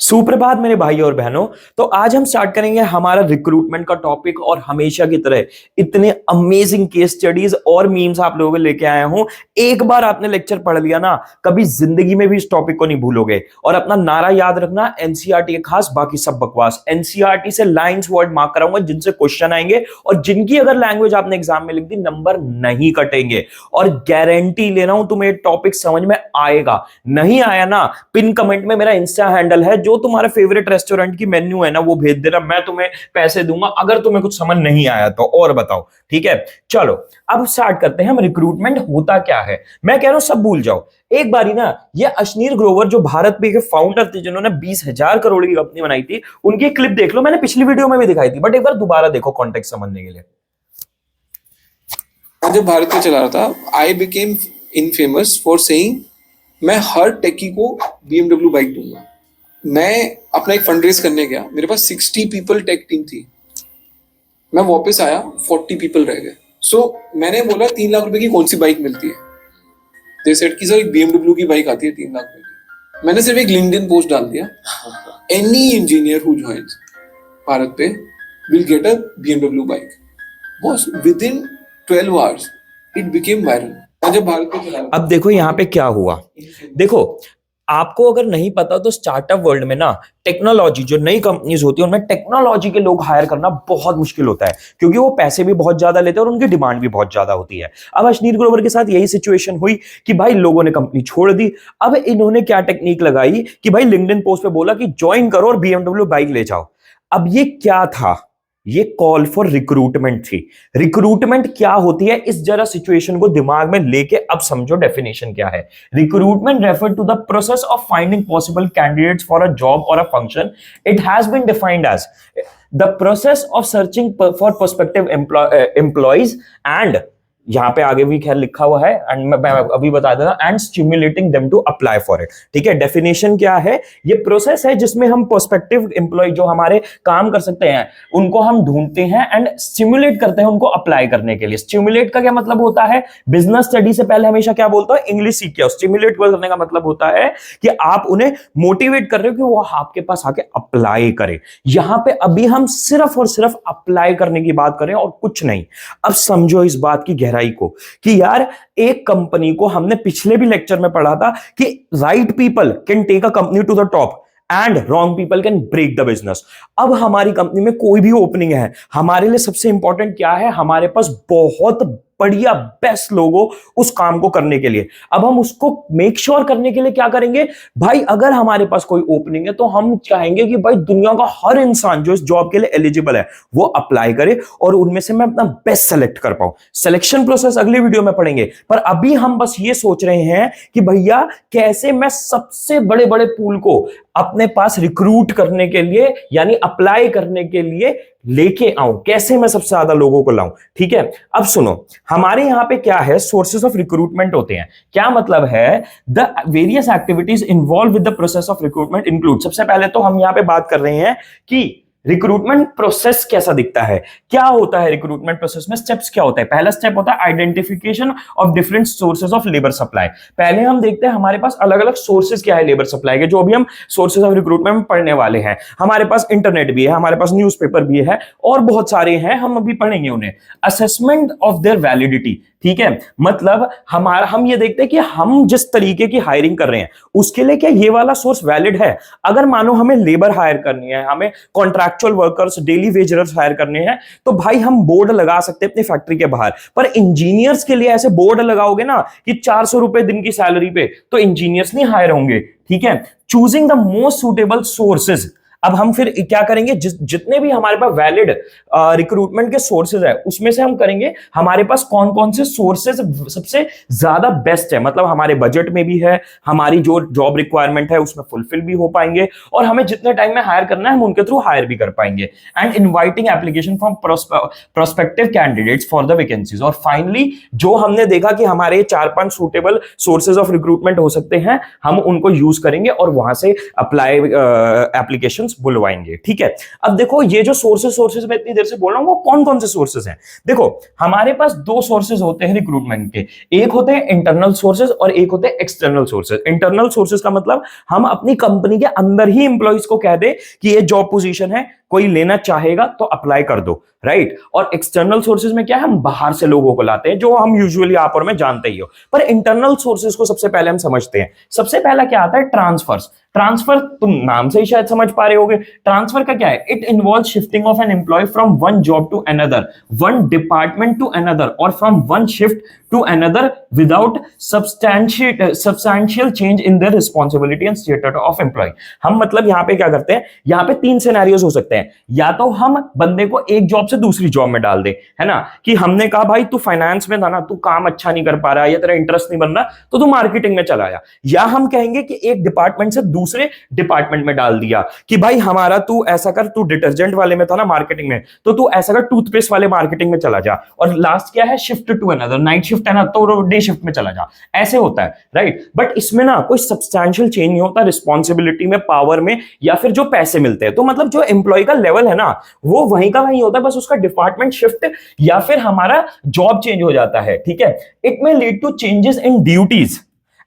सुप्रभात मेरे भाई और बहनों। तो आज हम स्टार्ट करेंगे हमारा रिक्रूटमेंट का टॉपिक और हमेशा की तरह इतने अमेजिंग केस स्टडीज और मीम्स आप लोगों को लेके आया हूं। एक बार आपने लेक्चर पढ़ लिया ना, कभी जिंदगी में भी इस टॉपिक को नहीं भूलोगे। और अपना नारा याद रखना, एनसीईआरटी के खास, बाकी सब बकवास। एनसीईआरटी से लाइंस वर्ड मार्क कराऊंगा जिनसे क्वेश्चन आएंगे और जिनकी अगर लैंग्वेज आपने एग्जाम में लिख दी नंबर नहीं कटेंगे। और गारंटी ले रहा हूं तुम्हें टॉपिक समझ में आएगा। नहीं आया ना, पिन कमेंट में मेरा इंस्टा हैंडल है, जो तुम्हारा फेवरेट रेस्टोरेंट की मेन्यू है ना वो भेज देना, मैं तुम्हें पैसे दूंगा अगर तुम्हें कुछ समझ नहीं आया तो। और बताओ, ठीक है? चलो अब स्टार्ट करते हैं हम। रिक्रूटमेंट होता क्या है? मैं कह रहा हूं सब भूल जाओ एक बारी ना। ये अश्नीर ग्रोवर जो भारत पे के फाउंडर थे, जिन्होंने 20,000 करोड़ की कंपनी बनाई थी, उनकी क्लिप देख लो। मैंने पिछली वीडियो में भी दिखाई थी, बट एक बार दोबारा देखो कॉन्टेक्स्ट समझने के लिए। जब भारत में चला रहा था, I became infamous for saying मैं हर टेकी को BMW बाइक दूंगा। मैं अपना एक फंड रेज करने गया, मेरे पास 60 पीपल टेक टीम थी। मैं वापस आया, 40 पीपल रह गए। सो मैंने बोला 3 लाख रुपए की कौन सी बाइक मिलती है? दे सेड कि सर एक BMW की बाइक आती है 3 लाख रुपए की। मैंने सिर्फ एक लिंक्डइन पोस्ट डाल दिया, any engineer who joins BharatPe will get a BMW bike. Boss, within 12 hours it became viral. जब भारत पे चला, अब देखो यहाँ पे क्या हुआ। देखो, आपको अगर नहीं पता तो स्टार्टअप वर्ल्ड में ना टेक्नोलॉजी, जो नई कंपनीज होती है उनमें टेक्नोलॉजी के लोग हायर करना बहुत मुश्किल होता है, क्योंकि वो पैसे भी बहुत ज्यादा लेते हैं और उनकी डिमांड भी बहुत ज्यादा होती है। अब अश्नीर ग्रोवर के साथ यही सिचुएशन हुई कि भाई लोगों ने कंपनी छोड़ दी। अब इन्होंने क्या टेक्निक लगाई कि भाई लिंक्डइन पोस्ट पे बोला कि ज्वाइन करो और BMW बाइक ले जाओ। अब ये क्या था? ये कॉल फॉर रिक्रूटमेंट थी। रिक्रूटमेंट क्या होती है, इस जरा सिचुएशन को दिमाग में लेके अब समझो डेफिनेशन क्या है। Recruitment refer to the process of finding possible candidates for a job और a function. It has been defined as the process of searching for prospective employees and, यहां पे आगे भी खैर लिखा हुआ है एंड मैं अभी बता देता, and stimulating them to apply for it. ठीक है, डेफिनेशन क्या है? ये प्रोसेस है जिसमें हम प्रोस्पेक्टिव एम्प्लॉय जो हमारे काम कर सकते हैं उनको हम ढूंढते हैं एंड स्टिमुलेट करते हैं उनको अप्लाई करने के लिए। स्टिमुलेट का क्या मतलब होता है? बिजनेस स्टडी से पहले हमेशा क्या बोलता है, इंग्लिश सीख के। स्टिमुलेट करने का मतलब होता है कि आप उन्हें मोटिवेट कर रहे हो कि वो आपके पास आके अप्लाई करे। यहां पे अभी हम सिर्फ और सिर्फ अप्लाई करने की बात करें और कुछ नहीं। अब समझो इस बात की गहराई को कि यार एक कंपनी को, हमने पिछले भी लेक्चर में पढ़ा था कि right people can take a company to the top and wrong people can break the business. अब हमारी कंपनी में कोई भी ओपनिंग है, हमारे लिए सबसे इंपॉर्टेंट क्या है? हमारे पास बहुत बढ़िया बेस्ट लोगों उस काम को करने के लिए। अब हम उसको मेक श्योर करने के लिए क्या करेंगे भाई? अगर हमारे पास कोई ओपनिंग है तो हम चाहेंगे कि भाई दुनिया का हर इंसान जो इस जॉब के लिए एलिजिबल है वो अप्लाई करे और उनमें से मैं अपना बेस्ट सेलेक्ट कर पाऊं। सिलेक्शन प्रोसेस अगले वीडियो में पढ़ेंगे, पर अभी हम बस ये सोच रहे हैं कि भैया कैसे मैं सबसे बड़े बड़े पूल को अपने पास रिक्रूट करने के लिए, यानी अप्लाई करने के लिए लेके आऊं, कैसे मैं सबसे ज्यादा लोगों को लाऊं। ठीक है, अब सुनो, हमारे यहां पे क्या है, सोर्सेस ऑफ रिक्रूटमेंट होते हैं। क्या मतलब है? The various activities involve with the process of recruitment include. सबसे पहले तो हम यहां पे बात कर रहे हैं कि रिक्रूटमेंट प्रोसेस कैसा दिखता है, क्या होता है रिक्रूटमेंट प्रोसेस में, स्टेप्स क्या होता है। पहला स्टेप होता है identification of different sources of labour supply. पहले हम देखते हैं हमारे पास अलग अलग सोर्सेज क्या है लेबर सप्लाई के, जो अभी हम सोर्सेज ऑफ रिक्रूटमेंट में पढ़ने वाले हैं। हमारे पास इंटरनेट भी है, हमारे पास न्यूज़पेपर भी है और बहुत सारे हैं, हम अभी पढ़ेंगे उन्हें। असेसमेंट ऑफ देयर वैलिडिटी, ठीक है, मतलब हम ये देखते हैं कि हम जिस तरीके की हायरिंग कर रहे हैं उसके लिए क्या ये वाला सोर्स वैलिड है। अगर मानो हमें लेबर हायर करनी है, हमें contractual workers, daily wagers hire करने हैं, तो भाई हम बोर्ड लगा सकते हैं अपनी फैक्ट्री के बाहर। पर इंजीनियर्स के लिए ऐसे बोर्ड लगाओगे ना कि 400 रुपए दिन की सैलरी पे, तो इंजीनियर्स नहीं हायर होंगे। ठीक है, choosing the most suitable sources. अब हम फिर क्या करेंगे, जितने भी हमारे पास वैलिड रिक्रूटमेंट के सोर्सेज है उसमें से हम करेंगे हमारे पास कौन कौन से सोर्सेज सबसे ज्यादा बेस्ट है, मतलब हमारे बजट में भी है, हमारी जो जॉब रिक्वायरमेंट है उसमें फुलफिल भी हो पाएंगे और हमें जितने टाइम में हायर करना है हम उनके थ्रू हायर भी कर पाएंगे। And inviting application from prospective candidates for the vacancies. और फाइनली जो हमने देखा कि हमारे 4-5 सुटेबल सोर्सेज ऑफ रिक्रूटमेंट हो सकते हैं, हम उनको यूज करेंगे और वहां से अप्लाई एप्लीकेशन एप्लीकेशंस बुलवाएंगे, ठीक है। अब देखो ये जो सोर्सेस मैं इतनी देर से बोल रहा हूं वो कौन कौन से सोर्सेस हैं। देखो हमारे पास दो सोर्सेस होते हैं रिक्रूटमेंट के, एक होते हैं इंटरनल सोर्सेस और एक होते हैं एक्सटर्नल सोर्सेस। इंटरनल सोर्सेस का मतलब हम अपनी कंपनी के अंदर ही एम्प्लॉइज को कह दे कि ये जॉब पोजीशन है, कोई लेना चाहेगा तो अप्लाई कर दो, राइट। और एक्सटर्नल सोर्सेज में क्या है, हम बाहर से लोगों को लाते हैं जो हम यूजुअली आप और मैं जानते ही हो। पर इंटरनल सोर्सेज को सबसे पहले हम समझते हैं। सबसे पहला क्या आता है, ट्रांसफर्स। ट्रांसफर तुम नाम से ही शायद समझ पा रहे होगे। ट्रांसफर का क्या है, it involve shifting of an employee from one job to another, one department to another, और from one shift to another without substantial change in their responsibility and status of employee. हम मतलब यहां पे क्या करते हैं, यहां पे तीन सिनेरियोज हो सकते हैं। या तो हम बंदे को एक जॉब से दूसरी जॉब में डाल दे, है ना, कि हमने कहा भाई तू फाइनेंस में था ना, तू काम अच्छा नहीं कर पा रहा, या तेरा इंटरेस्ट नहीं बन रहा, तो तू मार्केटिंग में चला आया। या हम कहेंगे कि एक डिपार्टमेंट से दूसरे डिपार्टमेंट में डाल दिया कि भाई हमारा तू ऐसा कर, तू डिटर्जेंट वाले में था ना मार्केटिंग में, तो तू ऐसा कर टूथपेस्ट वाले मार्केटिंग में चला जा। और लास्ट क्या है, shift to another, night shift है ना तो डे शिफ्ट में चला जा। ऐसे होता है, राइट। बट इसमें ना कोई सब्सटैंशियल चेंज नहीं होता रिस्पॉन्सिबिलिटी में, पावर में, या फिर जो पैसे मिलते हैं। तो मतलब जो एम्प्लॉय का लेवल है ना वो वहीं का वहीं होता है, बस उसका डिपार्टमेंट शिफ्ट या फिर हमारा जॉब चेंज हो जाता है, ठीक है। It may lead to changes in duties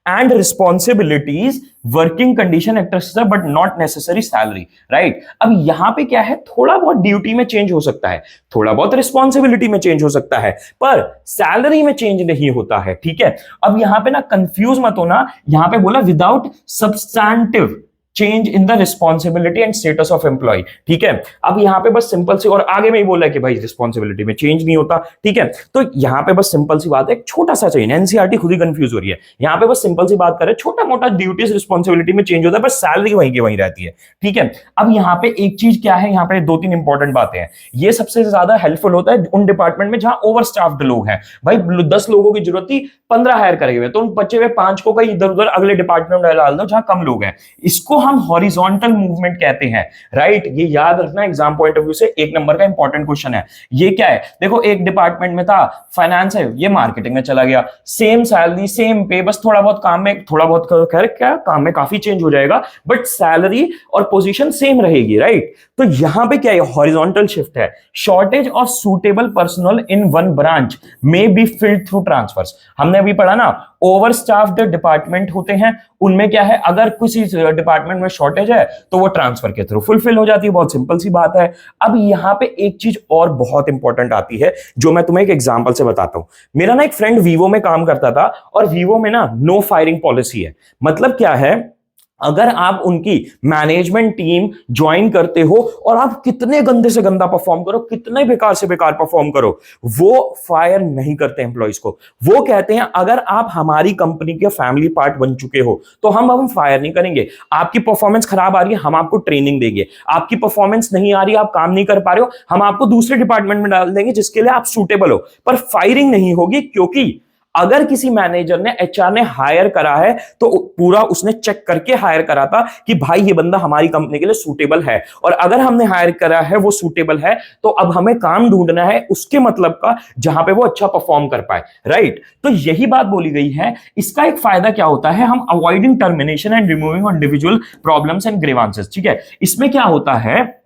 and responsibilities, working condition, etc., but not necessary salary, right? अब यहां पे क्या है, थोड़ा बहुत ड्यूटी में चेंज हो सकता है, थोड़ा बहुत रिस्पॉन्सिबिलिटी में चेंज हो सकता है, पर सैलरी में चेंज नहीं होता है, ठीक है। अब यहां पे ना कंफ्यूज मत होना, यहां पे बोला without substantive change in the responsibility and status of employee, ठीक है। अब यहां पे बस सिंपल सी, और आगे में ही बोला है कि भाई रिस्पॉन्सिबिलिटी में चेंज नहीं होता, ठीक है। तो यहां पे बस सिंपल सी बात है, एक छोटा सा चेंज, एनसीईआरटी खुद ही कंफ्यूज हो रही है। यहां पे बस सिंपल सी बात करें, छोटा मोटा ड्यूटीज रिस्पॉन्सिबिलिटी में चेंज होता है, बस सैलरी वहीं की वहीं रहती है, ठीक है। अब यहां पे एक चीज क्या है, यहां पे दो तीन इंपॉर्टेंट बातें हैं। ये सबसे ज्यादा हेल्पफुल होता है उन डिपार्टमेंट में जहां ओवर स्टाफ्ड लोग हैं। भाई 10 लोगों की जरूरत थी, 15 हायर करे हुए, तो उन बचे हुए 5 को कहीं इधर उधर अगले डिपार्टमेंट में डाल दो जहां कम लोग हैं। इसको हम हॉरिजॉन्टल मूवमेंट कहते हैं, राइट। ये याद रखना, एग्जाम पॉइंट ऑफ व्यू से 1 नंबर का इंपॉर्टेंट क्वेश्चन है। ये क्या है, देखो एक डिपार्टमेंट में था फाइनेंस है, ये मार्केटिंग में चला गया, सेम सैलरी सेम पे, बस थोड़ा बहुत काम में, थोड़ा बहुत खैर क्या काम में काफी चेंज हो जाएगा, बट सैलरी और पोजीशन सेम रहेगी, राइट। तो यहां पे क्या है, हॉरिजॉन्टल शिफ्ट है। Shortage of suitable personnel in one branch may be filled through transfers. हमने अभी पढ़ा ना, ओवर स्टाफ्ड डिपार्टमेंट होते हैं, उनमें क्या है, अगर किसी डिपार्टमेंट में शॉर्टेज है तो वो ट्रांसफर के थ्रू फुलफिल हो जाती है, बहुत सिंपल सी बात है। अब यहां पे एक चीज और बहुत इंपॉर्टेंट आती है जो मैं तुम्हें एक एग्जांपल से बताता हूं। मेरा ना एक फ्रेंड वीवो में काम करता था, और वीवो में ना नो फायरिंग पॉलिसी है। मतलब क्या है, अगर आप उनकी मैनेजमेंट टीम ज्वाइन करते हो और आप कितने गंदे से गंदा परफॉर्म करो, कितने बेकार से बेकार परफॉर्म करो, वो फायर नहीं करते एम्प्लॉइज को। वो कहते हैं अगर आप हमारी कंपनी के फैमिली पार्ट बन चुके हो तो हम फायर नहीं करेंगे। आपकी परफॉर्मेंस खराब आ रही है, हम आपको ट्रेनिंग देंगे। आपकी परफॉर्मेंस नहीं आ रही है, आप काम नहीं कर पा रहे हो, हम आपको दूसरे डिपार्टमेंट में डाल देंगे जिसके लिए आप सूटेबल हो, पर फायरिंग नहीं होगी। क्योंकि अगर किसी मैनेजर ने, एचआर ने हायर करा है तो पूरा उसने चेक करके हायर करा था कि भाई ये बंदा हमारी कंपनी के लिए सूटेबल है, और अगर हमने हायर करा है वो सूटेबल है, तो अब हमें काम ढूंढना है उसके मतलब का जहां पे वो अच्छा परफॉर्म कर पाए, राइट। तो यही बात बोली गई है। इसका एक फायदा क्या होता है, हम avoiding termination and removing individual problems and grievances, ठीक है। इसमें क्या होता है,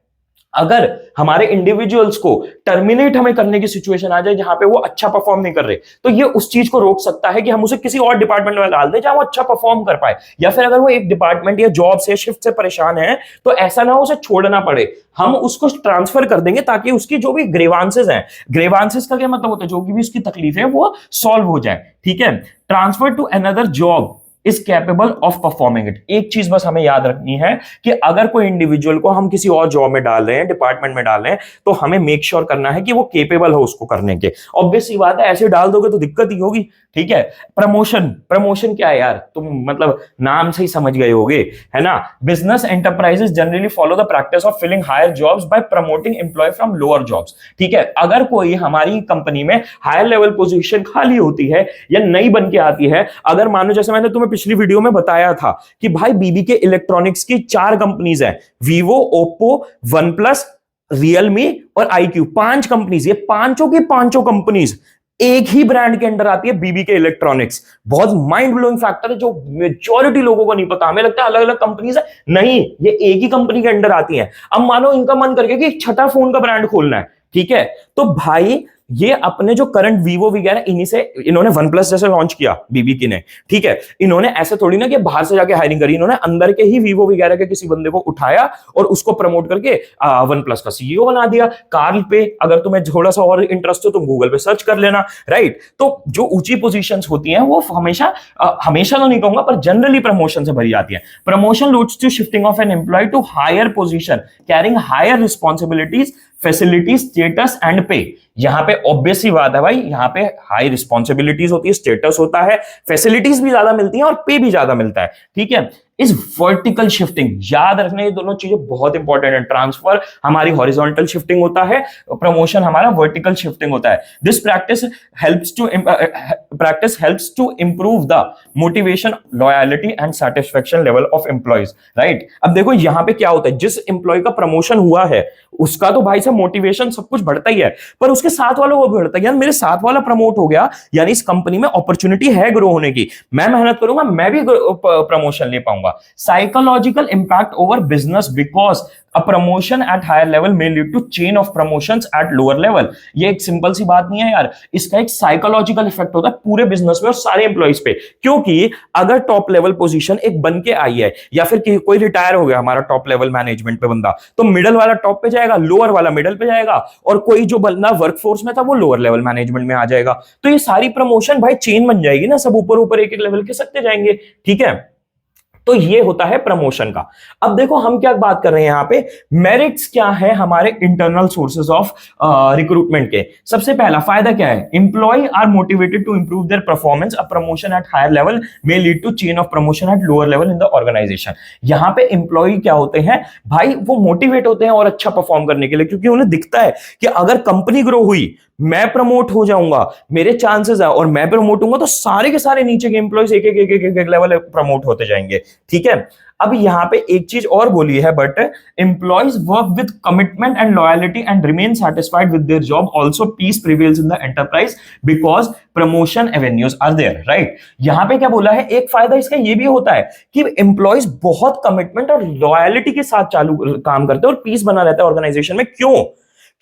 अगर हमारे इंडिविजुअल्स को टर्मिनेट हमें करने की सिचुएशन आ जाए जहां पे वो अच्छा परफॉर्म नहीं कर रहे, तो ये उस चीज को रोक सकता है कि हम उसे किसी और डिपार्टमेंट में डाल दें जहां वो अच्छा परफॉर्म कर पाए। या फिर अगर वो एक डिपार्टमेंट या जॉब से, शिफ्ट से परेशान है, तो ऐसा ना हो उसे छोड़ना पड़े, हम उसको ट्रांसफर कर देंगे ताकि उसकी जो भी ग्रीवांसेस हैं, ग्रीवांसेस का क्या मतलब होता है, जो भी उसकी तकलीफ है वो सॉल्व हो जाए, ठीक है। Transfer to another job is capable of performing it. एक चीज बस हमें याद रखनी है कि अगर कोई इंडिविजुअल को हम किसी और जॉब में डाल रहे हैं, डिपार्टमेंट में डाल रहे हैं, तो हमें मेक श्योर करना है कि वो केपेबल हो उसको करने के। ऑब्वियस सी बात है, ऐसे डाल दोगे तो दिक्कत ही होगी, ठीक है। प्रमोशन क्या है यार, तुम मतलब नाम से ही समझ गए होगे, है ना। Business enterprises generally follow the practice of filling higher jobs by promoting employee from lower jobs, ठीक है। अगर कोई हमारी कंपनी में हायर लेवल पोजीशन खाली होती है या नई बन के आती है, अगर मानो जैसे मैंने तुम्हें पिछली वीडियो में बताया था कि भाई बीबी के इलेक्ट्रॉनिक्स की 4 कंपनीज हैं, Vivo, Oppo, one plus, Realme और आईक्यू, 5 कंपनीज। ये पांचों की पांचों कंपनीज एक ही ब्रांड के अंडर आती है, बीबीके इलेक्ट्रॉनिक्स। बहुत माइंड ब्लोइंग फैक्टर है जो मेजॉरिटी लोगों को नहीं पता। हमें लगता है अलग अलग कंपनीज है, नहीं, ये एक ही कंपनी के अंडर आती है। अब मानो इनका मन करके कि छठा फोन का ब्रांड खोलना है, ठीक है, तो भाई ये अपने जो करंट वीवो वगैरह इन्हीं से, इन्होंने वन प्लस जैसे लॉन्च किया बीबीके ने, ठीक है, इन्होंने ऐसे थोड़ी ना कि बाहर से जाके हायरिंग करी, इन्होंने अंदर के ही वीवो वगैरह के किसी बंदे को उठाया और उसको प्रमोट करके वन प्लस का सीईओ बना दिया। कार्ल पे, अगर तुम्हें थोड़ा सा और इंटरेस्ट हो तुम गूगल पे सर्च कर लेना, राइट। तो जो ऊंची पोजीशंस होती हैं वो हमेशा हमेशा तो नहीं कहूंगा पर जनरली प्रमोशन से भरी जाती है। Promotion leads to shifting of an employee to higher position carrying higher responsibilities, facility, status and pay. यहां पे ऑब्वियस ही बात है भाई, यहां पे हाई रिस्पॉन्सिबिलिटीज होती है, स्टेटस होता है, फैसिलिटीज भी ज्यादा मिलती हैं और पे भी ज्यादा मिलता है, ठीक है। इस वर्टिकल शिफ्टिंग, याद रखना ये दोनों चीजें बहुत इंपॉर्टेंट है। ट्रांसफर हमारी हॉरिजॉन्टल शिफ्टिंग होता है, प्रमोशन हमारा वर्टिकल शिफ्टिंग होता है। This practice helps to improve the motivation, loyalty and satisfaction level of employees, right. अब देखो यहां पे क्या होता है, जिस एम्प्लॉय का प्रमोशन हुआ है उसका तो भाई साहब मोटिवेशन सब कुछ बढ़ता ही है, पर उसके साथ वालों को बढ़ता है, यार मेरे साथ वाला प्रमोट हो गया, यानी इस कंपनी में अपॉर्चुनिटी है ग्रो होने की, मैं मेहनत करूंगा मैं भी प्रमोशन ले पाऊंगा। Psychological impact over business, because a promotion at higher level may lead to chain of promotions at lower level। ये एक सिंपल सी बात नहीं है यार, इसका एक साइकोलॉजिकल इफेक्ट होता है पूरे बिजनेस में और सारे एम्प्लॉइज पे। क्योंकि अगर टॉप लेवल पोजीशन एक बन के आई है या फिर कोई रिटायर हो गया हमारा टॉप लेवल मैनेजमेंट पे बंदा, तो मिडिल वाला टॉप पे जाएगा, लोअर वाला मिडिल पे जाएगा, और कोई जो बंदा वर्कफोर्स में था वो लोअर लेवल मैनेजमेंट में आ जाएगा। तो ये सारी प्रमोशन भाई चेन बन जाएगी ना, सब ऊपर ऊपर एक एक लेवल के सकते जाएंगे, ठीक है। तो ये होता है प्रमोशन का। अब देखो हम क्या बात कर रहे हैं यहां पे, मेरिट्स क्या है हमारे इंटरनल सोर्सेज ऑफ रिक्रूटमेंट के। सबसे पहला फायदा क्या है, employee are motivated to improve their performance, a promotion at higher level may lead to chain of promotion at lower level in the organisation. यहां पे एम्प्लॉय क्या होते हैं भाई, वो मोटिवेट होते हैं और अच्छा परफॉर्म करने के लिए, क्योंकि उन्हें दिखता है कि अगर कंपनी ग्रो हुई, मैं प्रमोट हो जाऊंगा, मेरे चांसेस है, और मैं प्रमोट होऊंगा तो सारे के सारे नीचे के एम्प्लॉयज एक एक एक एक एक लेवल प्रमोट होते जाएंगे, ठीक है। अब यहां पे एक चीज और बोली है, but employees work with commitment and loyalty and remain satisfied with their job, also peace prevails in the enterprise because promotion avenues are there, right. यहां पे क्या बोला है, एक फायदा इसका ये भी होता है कि एम्प्लॉयज बहुत कमिटमेंट और लॉयलिटी के साथ चालू काम करते हैं और पीस बना रहता है ऑर्गेनाइजेशन में। क्यों?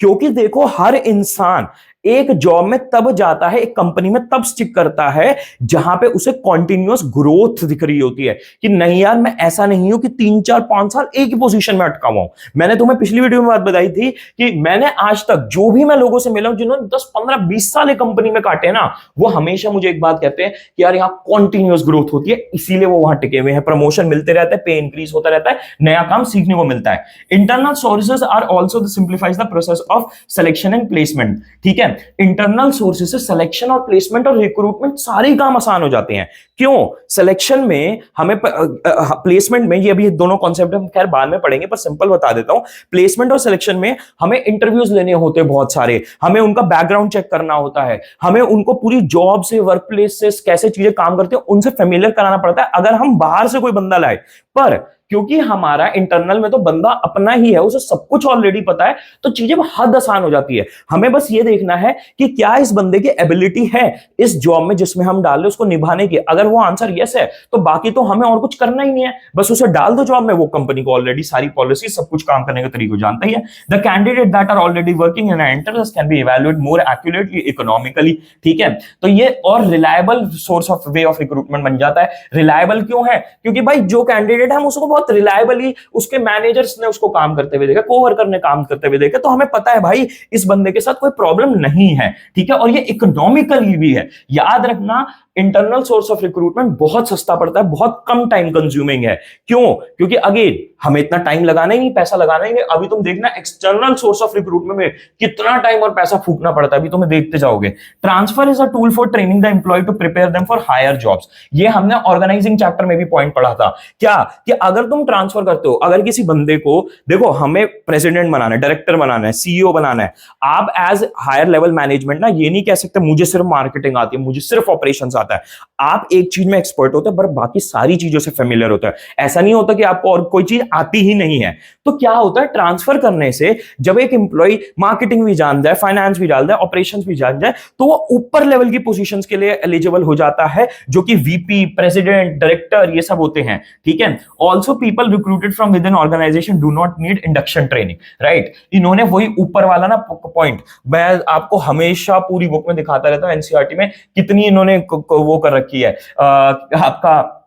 क्योंकि देखो हर इंसान एक जॉब में तब जाता है, एक कंपनी में तब स्टिक करता है जहां पे उसे कॉन्टिन्यूअस ग्रोथ दिख रही होती है, कि नहीं यार मैं ऐसा नहीं हूं कि 3 4 5 साल एक ही पोजीशन में अटका हुआ हूं। मैंने तुम्हें पिछली वीडियो में बात बताई थी कि मैंने आज तक जो भी मैं लोगों से मिला हूं जिन्होंने 10 15 20 साल एक कंपनी में काटे ना, वो हमेशा मुझे एक बात कहते हैं कि यार यहाँ कॉन्टिन्यूअस ग्रोथ होती है, इसीलिए वो वहां टिके हुए हैं, प्रमोशन मिलते रहता है, पे इंक्रीज होता रहता है, नया काम सीखने को मिलता है। Internal sources are also simplifies the process of selection and placement, ठीक है। इंटरनल सोर्सेज से सिलेक्शन और प्लेसमेंट और रिक्रूटमेंट सारे काम आसान हो जाते हैं। क्यों? सिलेक्शन में हमें प्लेसमेंट में, ये अभी दोनों कॉन्सेप्ट हम खैर बाद में पढ़ेंगे पर सिंपल बता देता हूं, प्लेसमेंट और सिलेक्शन में हमें इंटरव्यूज लेने होते हैं बहुत सारे, हमें उनका बैकग्राउंड चेक करना होता है, हमें उनको पूरी जॉब से, वर्क प्लेस से कैसे चीजें काम करते हैं उनसे फेमिलियर कराना पड़ता है अगर हम बाहर से कोई बंदा लाए। पर क्योंकि हमारा इंटरनल में तो बंदा अपना ही है, उसे सब कुछ ऑलरेडी पता है, तो चीजें हद आसान हो जाती है। हमें बस ये देखना है कि क्या इस बंदे की एबिलिटी है इस जॉब में जिसमें हम डाल रहे उसको निभाने की। अगर वो आंसर यस है तो बाकी तो हमें और कुछ करना ही नहीं है, बस उसे डाल दो जॉब में। वो कंपनी को ऑलरेडी सारी पॉलिसी, सब कुछ काम करने का तरीका जानता ही है। The candidate that are already working in enterprise can be evaluate more accurately economically, ठीक है। तो ये और reliable source of way of recruitment बन जाता है। रिलायबल क्यों है? क्योंकि भाई जो कैंडिडेट है हम उसको बहुत रिलायबली, उसके मैनेजर्स ने उसको काम करते हुए देखा, कोवर्कर ने काम करते हुए देखा, तो हमें पता है भाई इस बंदे के साथ कोई प्रॉब्लम नहीं है, ठीक है। और ये इकोनॉमिकली भी है। याद रखना इंटरनल सोर्स ऑफ रिक्रूटमेंट बहुत सस्ता पड़ता है, बहुत कम टाइम कंज्यूमिंग है। क्यों? क्योंकि अगेन हमें इतना टाइम लगाना ही नहीं, पैसा लगाना ही नहीं। अभी तुम देखना एक्सटर्नल सोर्स ऑफ रिक्रूटमेंट में कितना टाइम और पैसा फूकना पड़ता है, अभी तुम्हें देखते जाओगे। Transfer is a tool for training the employee to prepare them for higher jobs. ये हमने ऑर्गेनाइजिंग चैप्टर में भी पॉइंट पढ़ा था। क्या कि अगर तुम ट्रांसफर करते हो, अगर किसी बंदे को, देखो हमें प्रेसिडेंट बनाना है, डायरेक्टर बनाना है, सीईओ बनाना है, आप एज हायर लेवल मैनेजमेंट ना ये नहीं कह सकते मुझे सिर्फ मार्केटिंग आती है, मुझे सिर्फ ऑपरेशंस आती है। आता है। आप एक चीज में एक्सपर्ट होते हैं पर बाकी सारी चीजों से फेमिलियर होता है। ऐसा नहीं होता कि आपको और कोई चीज आती ही नहीं है। तो क्या होता है, ट्रांसफर करने से जब एक एम्प्लॉय मार्केटिंग भी जान जाए, फाइनेंस भी जान जाए, ऑपरेशंस भी जान जाए, तो वो ऊपर लेवल की पोजीशंस के लिए एलिजिबल हो जाता है, जो कि वीपी, प्रेसिडेंट, डायरेक्टर, ये सब होते हैं। ठीक है। Also people recruited from within organisation do not need induction training, right. इन्होंने वही ऊपर वाला ना पॉइंट मैं आपको हमेशा पूरी बुक में दिखाता रहता हूं, एनसीईआरटी में कितनी इन्होंने वो कर रखी है, आपका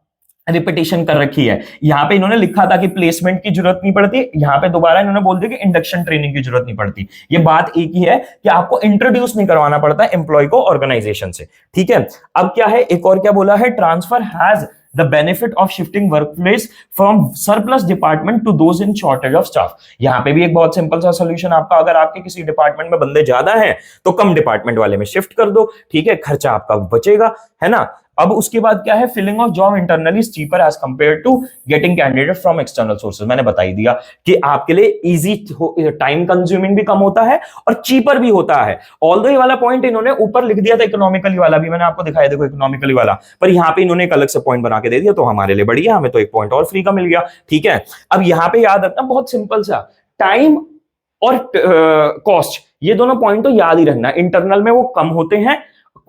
रिपीटेशन कर रखी है। यहां पे इन्होंने लिखा था कि प्लेसमेंट की जरूरत नहीं पड़ती, यहां पे दोबारा इन्होंने बोल दिया कि इंडक्शन ट्रेनिंग की जरूरत नहीं पड़ती। ये बात एक ही है कि आपको इंट्रोड्यूस नहीं करवाना पड़ता एम्प्लॉय को ऑर्गेनाइजेशन से। ठीक है। अब क्या है, एक और क्या बोला है, transfer has the benefit of shifting workplace from surplus department to those in shortage of staff। यहां पे भी एक बहुत सिंपल सा सॉल्यूशन आपका, अगर आपके किसी डिपार्टमेंट में बंदे ज्यादा हैं तो कम डिपार्टमेंट वाले में शिफ्ट कर दो। ठीक है, खर्चा आपका बचेगा, है ना। अब उसके बाद क्या है, filling of job internally is cheaper as compare to getting candidate from external sources. मैंने बता ही दिया कि आपके लिए इजी, टाइम कंज्यूमिंग भी कम होता है और चीपर भी होता है। ऑल्दो ये वाला पॉइंट इन्होंने ऊपर लिख दिया था इकोनॉमिकली वाला भी, मैंने आपको दिखाया, देखो इकोनॉमिकली वाला, पर यहां पे इन्होंने एक अलग से पॉइंट बना के दे दिया, तो हमारे लिए बढ़िया, हमें तो एक पॉइंट और फ्री का मिल गया। ठीक है। अब यहां पे याद रखना बहुत सिंपल सा, टाइम और कॉस्ट, ये दोनों पॉइंट तो याद ही रखना। इंटरनल में वो कम होते हैं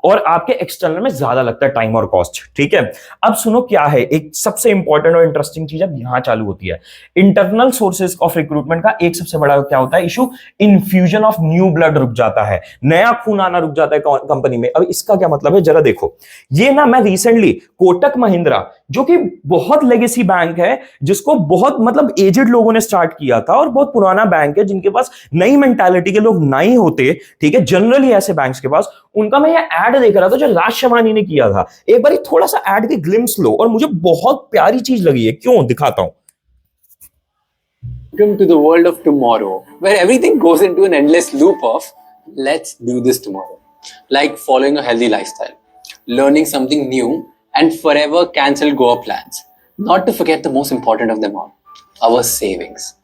और आपके एक्सटर्नल में ज्यादा लगता है टाइम और कॉस्ट। ठीक है। अब सुनो क्या है, एक सबसे इंपॉर्टेंट और इंटरेस्टिंग चीज अब यहां चालू होती है। इंटरनल सोर्सेज ऑफ रिक्रूटमेंट का एक सबसे बड़ा क्या होता है issue, infusion of new blood रुक जाता है, नया खून आना रुक जाता है कंपनी में। अब इसका क्या मतलब है, जरा देखो। ये ना मैं रिसेंटली कोटक महिंद्रा, जो कि बहुत लेगेसी बैंक है, जिसको बहुत मतलब एजेड लोगों ने स्टार्ट किया था और बहुत पुराना बैंक है, जिनके पास नई मेंटालिटी के लोग नहीं होते। ठीक है, जनरली ऐसे बैंक्स के पास, उनका मैं ये ऐड देख रहा था जो राज शमानी ने किया था। एक बार थोड़ा सा ऐड की ग्लिम्स लो, और मुझे बहुत प्यारी चीज लगी है, क्यों दिखाता हूं। Welcome to the world of tomorrow, where everything goes into an endless loop of let's do this tomorrow. Like following a healthy lifestyle, learning something new, and forever cancel Goa plans. Not to forget the most important of them all, our savings.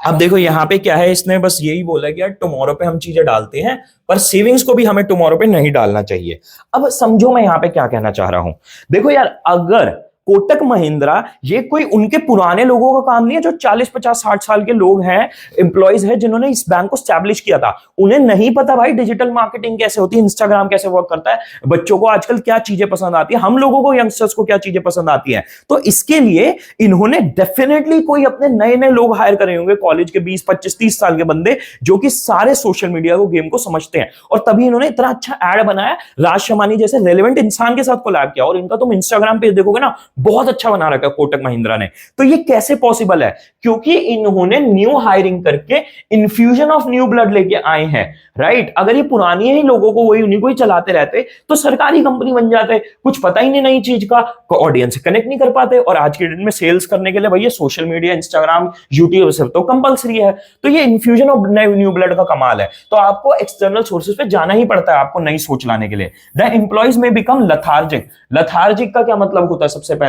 अब देखो यहां पे क्या है, इसने बस यही बोला कि यार टुमारो पे हम चीजें डालते हैं, पर सेविंग्स को भी हमें टुमारो पे नहीं डालना चाहिए। अब समझो मैं यहां पे क्या कहना चाह रहा हूं। देखो यार, अगर कोटक महिंद्रा, ये कोई उनके पुराने लोगों का काम नहीं है, जो 40, 50, 60 साल के लोग हैं, एम्प्लॉइज हैं, जिन्होंने इस बैंक को स्टैब्लिश किया था। उन्हें नहीं पता भाई डिजिटल मार्केटिंग कैसे होती है, इंस्टाग्राम कैसे वर्क करता है, बच्चों को आजकल क्या चीजें पसंद आती है, हम लोगों को, यंगस्टर्स को क्या चीजें पसंद आती है। तो इसके लिए इन्होंने डेफिनेटली कोई अपने नए नए लोग हायर करे होंगे, कॉलेज के 20, 25, 30 साल के बंदे, जो कि सारे सोशल मीडिया को, गेम को समझते हैं। और तभी इन्होंने इतना अच्छा एड बनाया, राज शमानी जैसे रेलेवेंट इंसान के साथ कोलैब किया। और इनका तुम इंस्टाग्राम पे देखोगे ना, बहुत अच्छा बना रखा है कोटक महिंद्रा ने। तो ये कैसे पॉसिबल है, क्योंकि इन्होंने न्यू हायरिंग करके इन्फ्यूजन ऑफ न्यू ब्लड लेके आए हैं, राइट। अगर ये पुरानी ही लोगों को वही उन्हीं को ही चलाते रहते तो सरकारी कंपनी बन जाते, कुछ पता ही नहीं नई चीज का, ऑडियंस से कनेक्ट नहीं कर पाते। और आज के दिन में सेल्स करने के लिए भैया सोशल मीडिया, इंस्टाग्राम, यूट्यूब सब तो कंपलसरी है। तो ये इन्फ्यूजन ऑफ न्यू ब्लड का कमाल है। तो आपको एक्सटर्नल सोर्सेज पे जाना ही पड़ता है आपको नई सोच लाने के लिए। द एम्प्लॉइज में बिकम लथार्जिक। लथार्जिक का क्या मतलब होता है, सबसे पहले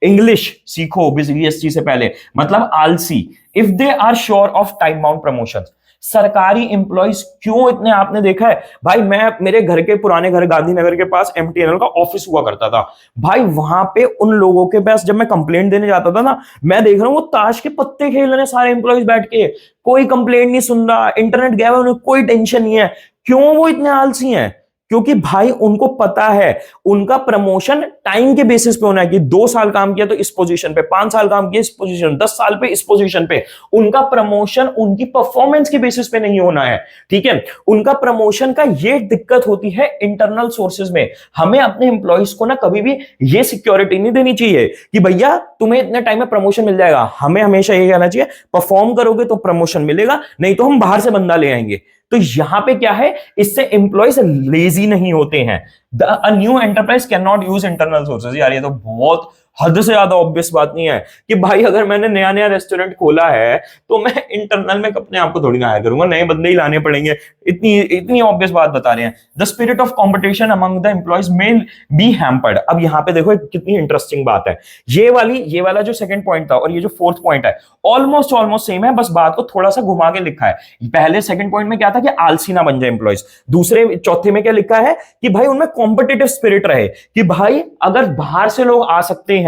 इंग्लिश सीखो बीएसटी से पहले, मतलब आलसी। If they are sure of time bound promotion. सरकारी एम्प्लॉइज क्यों इतने, आपने देखा है भाई, मैं मेरे घर के पुराने घर गांधीनगर के पास एमटीएनएल का ऑफिस हुआ करता था भाई, वहां पे उन लोगों के पास जब मैं कंप्लेंट देने जाता था ना, मैं देख रहा हूं वो ताश के पत्ते खेल रहे हैं सारे एम्प्लॉइज बैठ के, कोई कंप्लेंट नहीं सुन रहा, इंटरनेट गया है, उन्हें कोई टेंशन नहीं है। क्यों वो इतने आलसी हैं, क्योंकि भाई उनको पता है उनका प्रमोशन टाइम के बेसिस पे होना है, कि 2 साल काम किया तो इस पोजीशन पे, 5 साल काम किया इस पोजीशन, 10 साल पे इस पोजीशन पे। उनका प्रमोशन उनकी परफॉर्मेंस के बेसिस पे नहीं होना है। ठीक है, उनका प्रमोशन का ये दिक्कत होती है इंटरनल सोर्सेज में। हमें अपने एम्प्लॉइज को ना कभी भी ये सिक्योरिटी नहीं देनी चाहिए कि भैया तुम्हें इतने टाइम में प्रमोशन मिल जाएगा। हमें हमेशा ये कहना चाहिए परफॉर्म करोगे तो प्रमोशन मिलेगा, नहीं तो हम बाहर से बंदा ले आएंगे। तो यहां पे क्या है, इससे एम्प्लॉइज लेजी नहीं होते हैं। A new enterprise can not use internal sources. यार ये तो बहुत हद से ज्यादा ऑब्वियस बात नहीं है कि भाई अगर मैंने नया नया रेस्टोरेंट खोला है तो मैं इंटरनल में अपने आप को थोड़ी ना हायर करूंगा, नए बंदे ही लाने पड़ेंगे। इतनी इतनी ऑब्वियस बात बता रहे हैं। The spirit of competition among the employees may be hampered. अब यहाँ पे देखो कितनी इंटरेस्टिंग बात है। ये वाला जो सेकंड पॉइंट था और ये जो फोर्थ पॉइंट है ऑलमोस्ट ऑलमोस्ट सेम है, बस बात को थोड़ा सा घुमा के लिखा है। पहले सेकंड पॉइंट में क्या था कि आलसी ना बन जाए एम्प्लॉयज, दूसरे चौथे में क्या लिखा है कि भाई उनमें कॉम्पिटिटिव स्पिरिट रहे, कि भाई अगर बाहर से लोग आ सकते हैं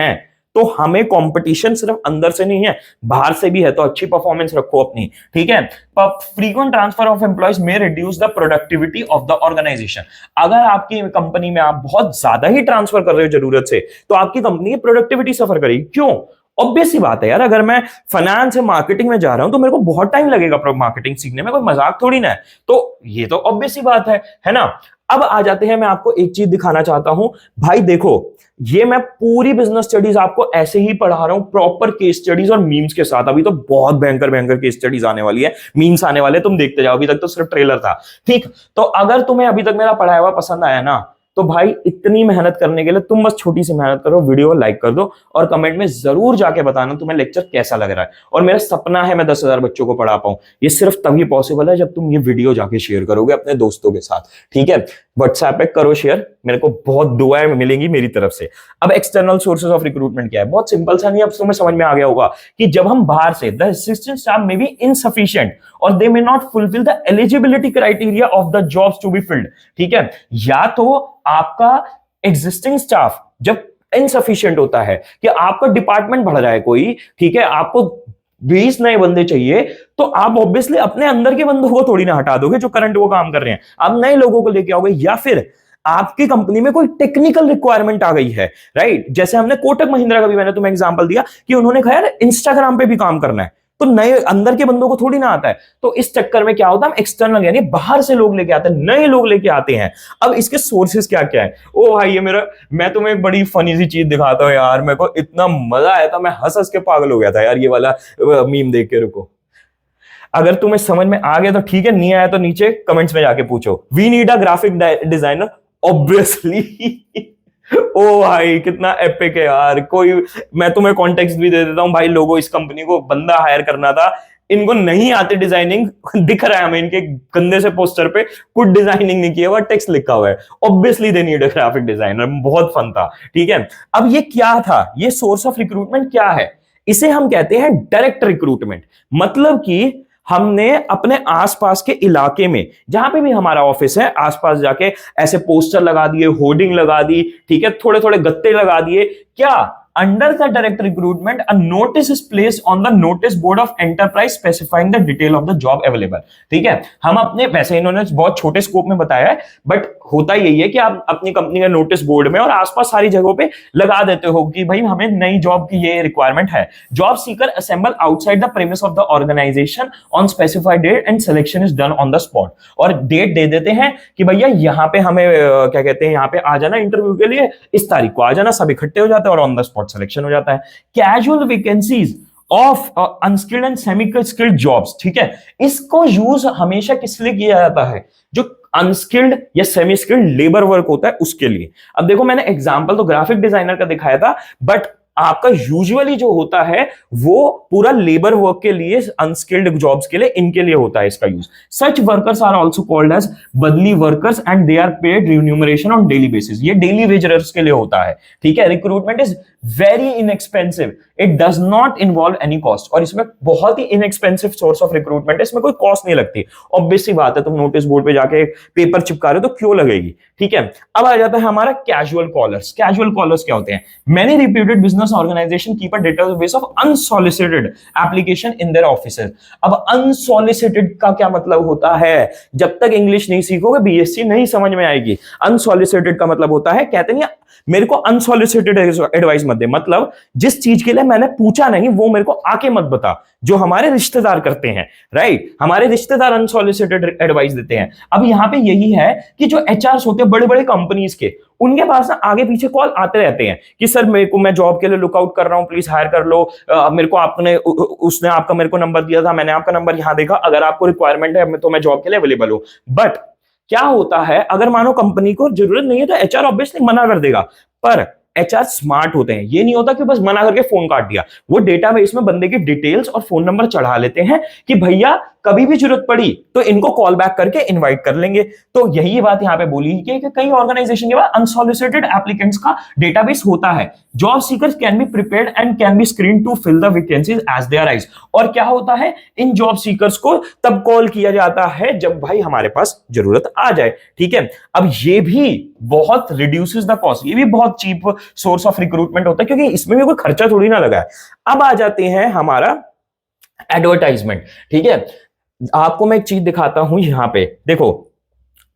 तो हमें कंपटीशन सिर्फ अंदर से नहीं है, बाहर से भी है, तो अच्छी परफॉर्मेंस रखो अपनी, ठीक है। Frequent transfer of employees may reduce the productivity of the organisation. अगर आपकी कंपनी में आप बहुत ज्यादा ही ट्रांसफर कर रहे हो जरूरत से, तो आपकी कंपनी की प्रोडक्टिविटी सफर करेगी। क्यों? ऑब्वियस सी बात है यार, अगर मैं फाइनेंस या मार्केटिंग में जा रहा हूं तो मेरे को बहुत टाइम लगेगा मार्केटिंग सीखने में, कोई मजाक थोड़ी ना है। तो ये तो ऑब्वियस सी बात है ना। अब आ जाते हैं, मैं आपको एक चीज दिखाना चाहता हूं। भाई देखो, ये मैं पूरी बिजनेस स्टडीज आपको ऐसे ही पढ़ा रहा हूं, प्रॉपर केस स्टडीज और मीम्स के साथ। अभी तो बहुत भयंकर भयंकर केस स्टडीज आने वाली है, मीम्स आने वाले, तुम देखते जाओ। अभी तक तो सिर्फ ट्रेलर था, ठीक। तो अगर तुम्हें अभी तक मेरा पढ़ाया हुआ पसंद आया ना, तो भाई इतनी मेहनत करने के लिए तुम बस छोटी सी मेहनत करो, वीडियो को लाइक कर दो और कमेंट में जरूर जाके बताना तुम्हें लेक्चर कैसा लग रहा है। और मेरा सपना है मैं 10,000 बच्चों को पढ़ा पाऊं। ये सिर्फ तभी पॉसिबल है जब तुम ये वीडियो जाके शेयर करोगे अपने दोस्तों के साथ, ठीक है। व्हाट्सएप पे करो शेयर, मेरे को बहुत दुआएं मिलेंगी मेरी तरफ से। अब एक्सटर्नल सोर्सेज ऑफ रिक्रूटमेंट क्या है? बहुत सिंपल सा, नहीं अब तुम्हें समझ में आ गया होगा कि जब हम बाहर से, the assistant staff may be insufficient और they may not fulfil the eligibility criteria of the jobs to be filled, ठीक है। या तो आपका एग्जिस्टिंग स्टाफ जब इनसफिशिएंट होता है कि आपका डिपार्टमेंट बढ़ रहा है कोई, ठीक है, आपको 20 नए बंदे चाहिए, तो आप ऑब्वियसली अपने अंदर के बंदों को थोड़ी ना हटा दोगे जो करंट वो काम कर रहे हैं, आप नए लोगों को लेके आओगे। या फिर आपकी कंपनी में कोई टेक्निकल रिक्वायरमेंट आ गई है, राइट। जैसे हमने कोटक महिंद्रा का भी मैंने तुम्हें एग्जांपल दिया कि उन्होंने कहा यार इंस्टाग्राम पे भी काम करना है, तो नए अंदर के बंदों को थोड़ी ना आता है। तो इस चक्कर में क्या होता है, हम एक्सटर्नल यानी बाहर से लोग लेके आते हैं, नए लोग लेके आते हैं। अब इसके सोर्सेज क्या क्या है? ओ भाई, ये मैं तुम्हें एक बड़ी फनी सी चीज दिखाता हूं यार, मेरे को इतना मजा आया था, मैं हंस हंस के पागल हो गया था यार ये वाला मीम देख के। रुको, अगर तुम्हें समझ में आ गया तो ठीक है, नहीं आया तो नीचे कमेंट्स में जाके पूछो। We need a graphic designer obviously. ओ भाई कितना एपिक है यार। कोई, मैं तुम्हें कॉन्टेक्स्ट भी दे देता हूं भाई, लोगों इस कंपनी को बंदा हायर करना था, इनको नहीं आती डिजाइनिंग। दिख रहा है हमें इनके गंदे से पोस्टर पे कुछ डिजाइनिंग नहीं किया हुआ, टेक्स्ट लिखा हुआ है। Obviously they need a graphic designer. बहुत फन था, ठीक है। अब ये क्या था, ये सोर्स ऑफ रिक्रूटमेंट क्या है? इसे हम कहते हैं डायरेक्ट रिक्रूटमेंट। मतलब कि हमने अपने आसपास के इलाके में, जहां पे भी हमारा ऑफिस है, आसपास जाके ऐसे पोस्टर लगा दिए, होर्डिंग लगा दी, ठीक है, थोड़े थोड़े गत्ते लगा दिए। क्या? Under the direct recruitment a notice is placed on the notice board of enterprise specifying the detail of the job available, ठीक है। हम अपने, वैसे इन्होंने बहुत छोटे स्कोप में बताया है, बट होता यही है कि आप अपनी कंपनी का नोटिस बोर्ड में और आसपास सारी जगहों पे लगा देते हो कि भाई हमें नई जॉब की ये रिक्वायरमेंट है। Job seeker assemble outside the premise of the organisation on specified date and selection is done on the spot. और डेट दे देते हैं कि भैया यहाँ पे हमें क्या कहते हैं, यहाँ पे आ जाना इंटरव्यू के लिए, इस तारीख को आ जाना, सब इकट्ठे हो जाते हैं और ऑन द स्पॉट सिलेक्शन हो जाता है। Casual vacancies of unskilled and semi skilled jobs, ठीक है। इसको यूज हमेशा किस लिए किया जाता है? जो अनस्किल्ड या सेमी स्किल्ड लेबर वर्क होता है उसके लिए। अब देखो, मैंने एग्जांपल तो ग्राफिक डिजाइनर का दिखाया था, बट आपका यूजुअली जो होता है वो पूरा लेबर वर्क के लिए, अनस्किल्ड जॉब्स के लिए, इनके लिए होता है इसका use. Such workers are also called as बदली workers and they are paid remuneration on daily basis. ये डेली वेजर्स के लिए होता है, ठीक है। Recruitment is very inexpensive, it does not involve any cost. और इसमें बहुत ही इनएक्सपेंसिव सोर्स ऑफ रिक्रूटमेंट है, इसमें कोई कॉस्ट नहीं लगती। ऑब्वियस सी बात है, तुम नोटिस बोर्ड पे जाके पेपर चिपका रहे हो तो क्यों लगेगी, ठीक है। अब आ जाता है हमारा कैजुअल कॉलर्स। कैजुअल कॉलर्स क्या होते हैं? Many reputed business organisation keep a database of unsolicited application in their offices. अब अनसॉलिसिटेड का क्या मतलब होता है? जब तक इंग्लिश नहीं सीखोगे बीएससी नहीं समझ में आएगी। अनसॉलिसिटेड का मतलब होता है, कहते नहीं मेरे को अनसॉलिसिटेड एडवाइस मत दे, मतलब जिस चीज के लिए मैंने पूछा नहीं वो मेरे को आके मत बता, जो हमारे रिश्तेदार करते हैं, राइट। हमारे रिश्तेदार अनसॉलिसिटेड एडवाइस देते हैं। अब यहां पे यही है कि जो एचआरस होते हैं बड़े बड़े कंपनीज के, उनके पास ना आगे पीछे कॉल आते रहते हैं कि सर मेरे को, मैं जॉब के लिए लुकआउट कर रहा हूं, प्लीज हायर कर लो। मेरे को आपने, उसने आपका मेरे को नंबर दिया था, मैंने आपका नंबर यहां देखा, अगर आपको रिक्वायरमेंट है तो मैं जॉब के लिए अवेलेबल हूं। बट क्या होता है, अगर मानो कंपनी को जरूरत नहीं है तो एचआर ऑब्वियसली मना कर देगा, पर एचआर स्मार्ट होते हैं, ये नहीं होता कि बस मना करके फोन काट दिया, वो डेटाबेस में बंदे की डिटेल्स और फोन नंबर चढ़ा लेते हैं कि भैया कभी भी जरूरत पड़ी तो इनको कॉल बैक करके इनवाइट कर लेंगे। तो यही बात यहां पे बोली कि कई ऑर्गेनाइजेशन के पास अनसॉलिसिटेड एप्लीकेंट्स का डेटाबेस होता है। Job seekers can be prepared and can be screen to fill the vacancies as they arise. और क्या होता है, इन जॉब सीकर्स को तब कॉल किया जाता है जब भाई हमारे पास जरूरत आ जाए। ठीक है, अब ये भी बहुत रिड्यूसेस द कॉस्ट, ये भी बहुत चीप सोर्स ऑफ रिक्रूटमेंट होता है क्योंकि इसमें भी कोई खर्चा थोड़ी ना लगा है। अब आ जाते हैं हमारा एडवर्टाइजमेंट। ठीक है, आपको मैं एक चीज दिखाता हूं, यहां पे देखो,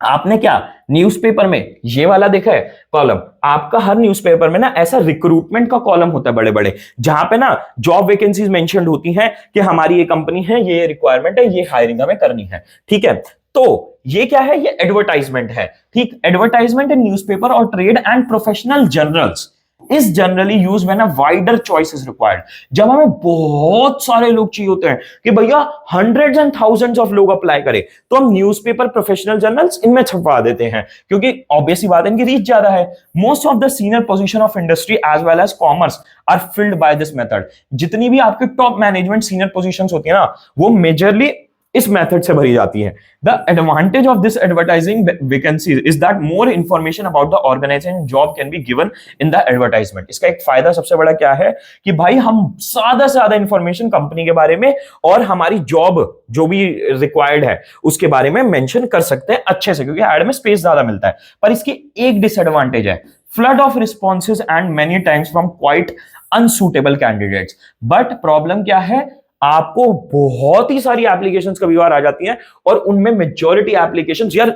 आपने क्या न्यूज़पेपर में ये वाला देखा है कॉलम, आपका हर न्यूज़पेपर में ना ऐसा रिक्रूटमेंट का कॉलम होता है बड़े बड़े, जहां पे ना जॉब वैकेंसीज मेंशन्ड होती हैं कि हमारी ये कंपनी है, ये रिक्वायरमेंट है, ये हायरिंग हमें करनी है। ठीक है, तो ये क्या है, ये एडवर्टाइजमेंट है। ठीक, एडवर्टाइजमेंट इन न्यूज़पेपर और trade and professional journals is generally used when a wider choice is required। जब हमें बहुत सारे लोग चाहिए होते हैं कि भैया hundreds and thousands of लोग अप्लाई करें, तो हम न्यूज़पेपर, प्रोफेशनल जर्नल्स इनमें छपवा देते हैं क्योंकि ऑब्वियस सी बात है, इनकी रीच ज्यादा है। Most of the senior position of industry as well as commerce are filled by this method. जितनी भी आपके टॉप मैनेजमेंट सीनियर पोजीशंस होती है ना, वो मेजरली इस मेथड से भरी जाती है। The advantage of this advertising vacancies is that more information about the organisation job can be given in the advertisement. इसका एक फायदा सबसे बड़ा क्या है कि भाई हम ज्यादा से ज्यादा इंफॉर्मेशन कंपनी के बारे में और हमारी जॉब जो भी रिक्वायर्ड है उसके बारे में मेंशन कर सकते हैं अच्छे से, क्योंकि एड में स्पेस ज्यादा मिलता है। पर इसकी एक डिसएडवांटेज है, flood of responses and many times from quite unsuitable candidates. But problem क्या है, आपको बहुत ही सारी एप्लीकेशंस कभी बार आ जाती हैं और उनमें मेजॉरिटी एप्लीकेशंस, यार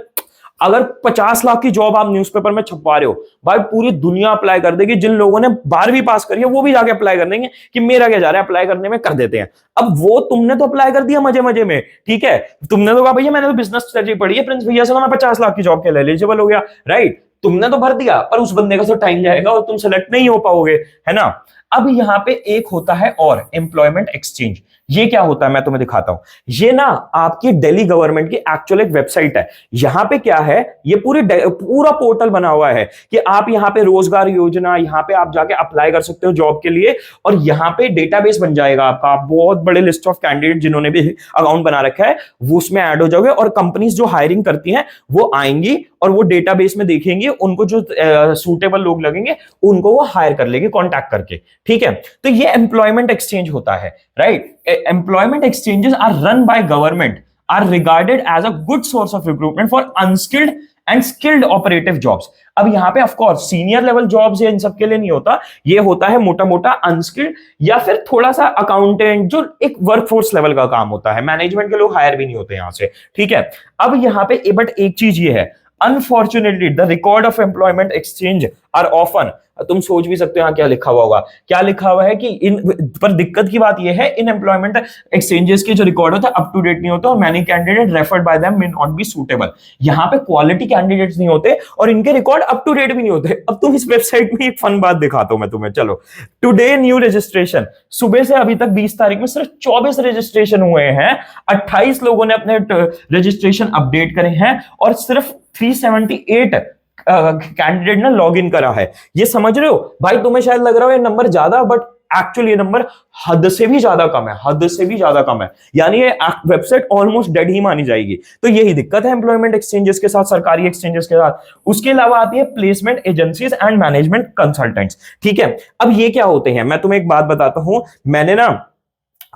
अगर 50 लाख की जॉब आप न्यूज़पेपर में छपवा रहे हो, भाई पूरी दुनिया अप्लाई कर देगी। जिन लोगों ने 12वीं पास करी है वो भी जाके अप्लाई कर देंगे कि मेरा क्या जा रहा है, अप्लाई करने में कर देते हैं। अब वो तुमने तो अप्लाई कर दिया मजे मजे में, ठीक है, तुमने तो कहा भैया मैंने तो बिजनेस स्ट्रेटजी पढ़ी है प्रिंस भैया से, मैं 50 लाख की जॉब के लिए एलिजिबल हो गया, राइट, तुमने तो भर दिया, पर उस बंदे का तो टाइम जाएगा और तुम सेलेक्ट नहीं हो पाओगे, है ना। अब यहां पे एक होता है और एम्प्लॉयमेंट एक्सचेंज। ये क्या होता है मैं तुम्हें दिखाता हूं। ये ना आपकी दिल्ली गवर्नमेंट की एक्चुअल एक वेबसाइट है। यहां पे क्या है, ये पूरा पोर्टल बना हुआ है कि आप यहां पे रोजगार योजना, यहां पे आप जाके अप्लाई कर सकते हो जॉब के लिए, और यहां पे डेटाबेस बन जाएगा आपका। आप बहुत बड़े लिस्ट ऑफ कैंडिडेट जिन्होंने भी अकाउंट बना रखा है वो उसमें ऐड हो जाओगे, और कंपनीज जो हायरिंग करती हैं वो आएंगी और वो डेटाबेस में देखेंगे, उनको जो सूटेबल लोग लगेंगे उनको वो हायर कर लेंगे कॉन्टैक्ट करके। ठीक है, तो ये एम्प्लॉयमेंट एक्सचेंज होता है, right. Employment exchanges are run by government, are regarded as a good source of recruitment for unskilled and skilled operative jobs. अब यहां पे of course senior level jobs इन सब के लिए नहीं होता, ये होता है मोटा मोटा अनस्किल्ड या फिर थोड़ा सा अकाउंटेंट, जो एक वर्कफोर्स लेवल का काम होता है। मैनेजमेंट के लोग हायर भी नहीं होते यहां से, ठीक है। अब यहां पे बट एक चीज ये है, unfortunately the record of employment exchange are often, तुम सोच भी सकते हो यहाँ क्या लिखा हुआ होगा, क्या लिखा हुआ है कि इन पर दिक्कत की बात यह है, इन एम्प्लॉयमेंट एक्सचेंजेस के जो रिकॉर्ड होता है अप टू डेट नहीं होता और many candidate referred by them may not be suitable. यहाँ पे क्वालिटी कैंडिडेट्स नहीं होते और इनके रिकॉर्ड अप टू डेट भी नहीं होते। अब तुम इस वेबसाइट में एक फन बात दिखाता हूं मैं तुम्हें, चलो। टुडे न्यू रजिस्ट्रेशन, सुबह से अभी तक 20 तारीख में सिर्फ 24 रजिस्ट्रेशन हुए हैं, 28 लोगों ने अपने रजिस्ट्रेशन अपडेट करे हैं और सिर्फ 378 कैंडिडेट ने लॉग इन करा है। ये समझ रहे हो भाई, तुम्हें शायद लग रहा हो ये नंबर ज्यादा, बट एक्चुअली ये नंबर हद से भी ज्यादा कम है, हद से भी ज्यादा कम है। यानी ये वेबसाइट ऑलमोस्ट डेड ही मानी जाएगी। तो यही दिक्कत है एम्प्लॉयमेंट एक्सचेंजेस के साथ, सरकारी एक्सचेंजेस के साथ। उसके अलावा आती है placement agencies and management consultants, ठीक है। अब ये क्या होते हैं, मैं तुम्हें एक बात बताता हूं। मैंने ना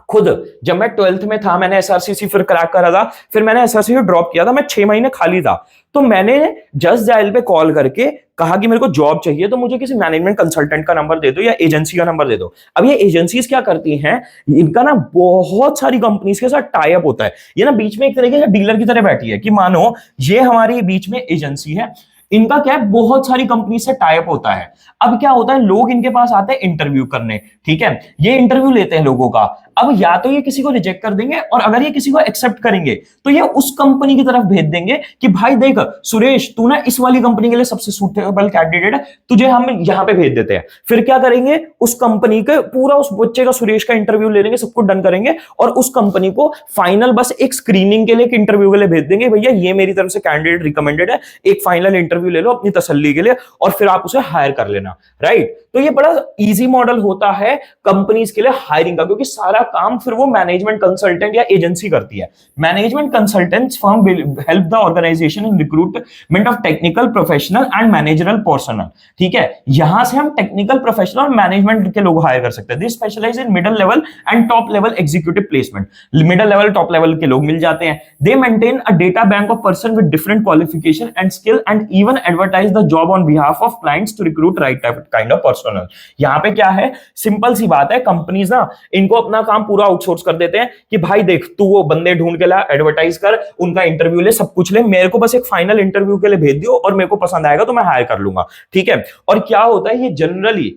खुद जब मैं 12th में था, मैंने एसआरसीसी फिर क्रैक करा था, फिर मैंने एसआरसीसी ड्रॉप किया था, मैं 6 महीने खाली था। तो मैंने जस्ट डायल पे कॉल करके कहा कि मेरे को जॉब चाहिए, तो मुझे किसी मैनेजमेंट कंसल्टेंट का नंबर दे दो या एजेंसी का नंबर दे दो। अब ये एजेंसीज क्या करती हैं, इनका ना बहुत सारी कंपनीज के साथ टाई अप होता है। ये ना बीच में एक तरीके से डीलर की तरह बैठी है कि मानो ये हमारी बीच में एजेंसी है, इनका क्या है, बहुत सारी कंपनी से टाई अप होता है। अब क्या होता है, लोग इनके पास आते हैं इंटरव्यू करने, ठीक है, ये इंटरव्यू लेते हैं लोगों का। अब या तो ये किसी को रिजेक्ट कर देंगे, और अगर ये किसी को एक्सेप्ट करेंगे तो ये उस कंपनी की तरफ भेज देंगे कि भाई देख सुरेश, तू ना इस वाली कंपनी के लिए सबसे सूटेबल कैंडिडेट है, तुझे हम यहां पे भेज देते हैं। फिर क्या करेंगे, उस कंपनी के पूरा उस बच्चे का, सुरेश का इंटरव्यू ले लेंगे, सब कुछ डन करेंगे, और उस कंपनी को फाइनल बस एक स्क्रीनिंग के लिए, एक इंटरव्यू के लिए भेज देंगे, भैया ये मेरी तरफ से कैंडिडेट रिकमेंडेड है, एक फाइनल इंटरव्यू इंटरव्यू ले लो अपनी तसल्ली के लिए और फिर आप उसे हायर कर लेना, राइट। तो ये बड़ा इजी मॉडल होता है कंपनीज के लिए हायरिंग का, क्योंकि सारा काम फिर वो मैनेजमेंट कंसल्टेंट या एजेंसी करती है। Management consultants firm help the organisation in recruitment of technical, professional and managerial personnel, ठीक है। यहां से हम टेक्निकल, प्रोफेशनल और मैनेजमेंट के लोग हायर कर सकते हैं। They specialise in middle level and top level executive placement. Middle level, top level के लोग मिल जाते हैं। They maintain a data bank of person with different qualification and skill and even advertise the job on behalf of clients to recruit right kind of personnel. यहां पे क्या है, simple सी बात है, कंपनीज ना इनको अपना काम पूरा आउटसोर्स कर देते हैं कि भाई देख तू वो बंदे ढूंढ के ला, एडवर्टाइज कर, उनका इंटरव्यू ले, सब कुछ ले, मेरे को बस एक फाइनल इंटरव्यू के लिए भेज दियो और मेरे को पसंद आएगा तो मैं हायर कर लूंगा, ठीक है। और क्या होता है, ये जनरली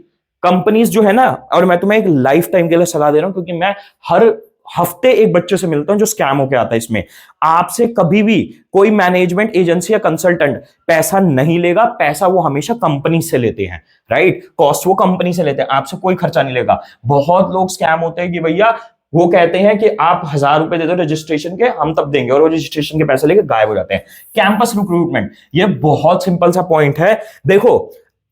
कंपनीज जो है ना, और मैं तुम्हें एक लाइफ टाइम के लिए सलाह दे रहा हूं क्योंकि मैं हर हफ्ते एक बच्चे से मिलता हूं जो स्कैम होके आता है। इसमें आपसे कभी भी कोई मैनेजमेंट एजेंसी या कंसल्टेंट पैसा नहीं लेगा, पैसा वो हमेशा कंपनी से लेते हैं, राइट। कॉस्ट वो कंपनी से लेते हैं, आपसे कोई खर्चा नहीं लेगा। बहुत लोग स्कैम होते हैं कि भैया वो कहते हैं कि आप 1000 रुपए दे दो रजिस्ट्रेशन के, हम तब देंगे, और वो रजिस्ट्रेशन के पैसे लेके गायब हो जाते हैं। कैंपस रिक्रूटमेंट, ये बहुत सिंपल सा पॉइंट है। देखो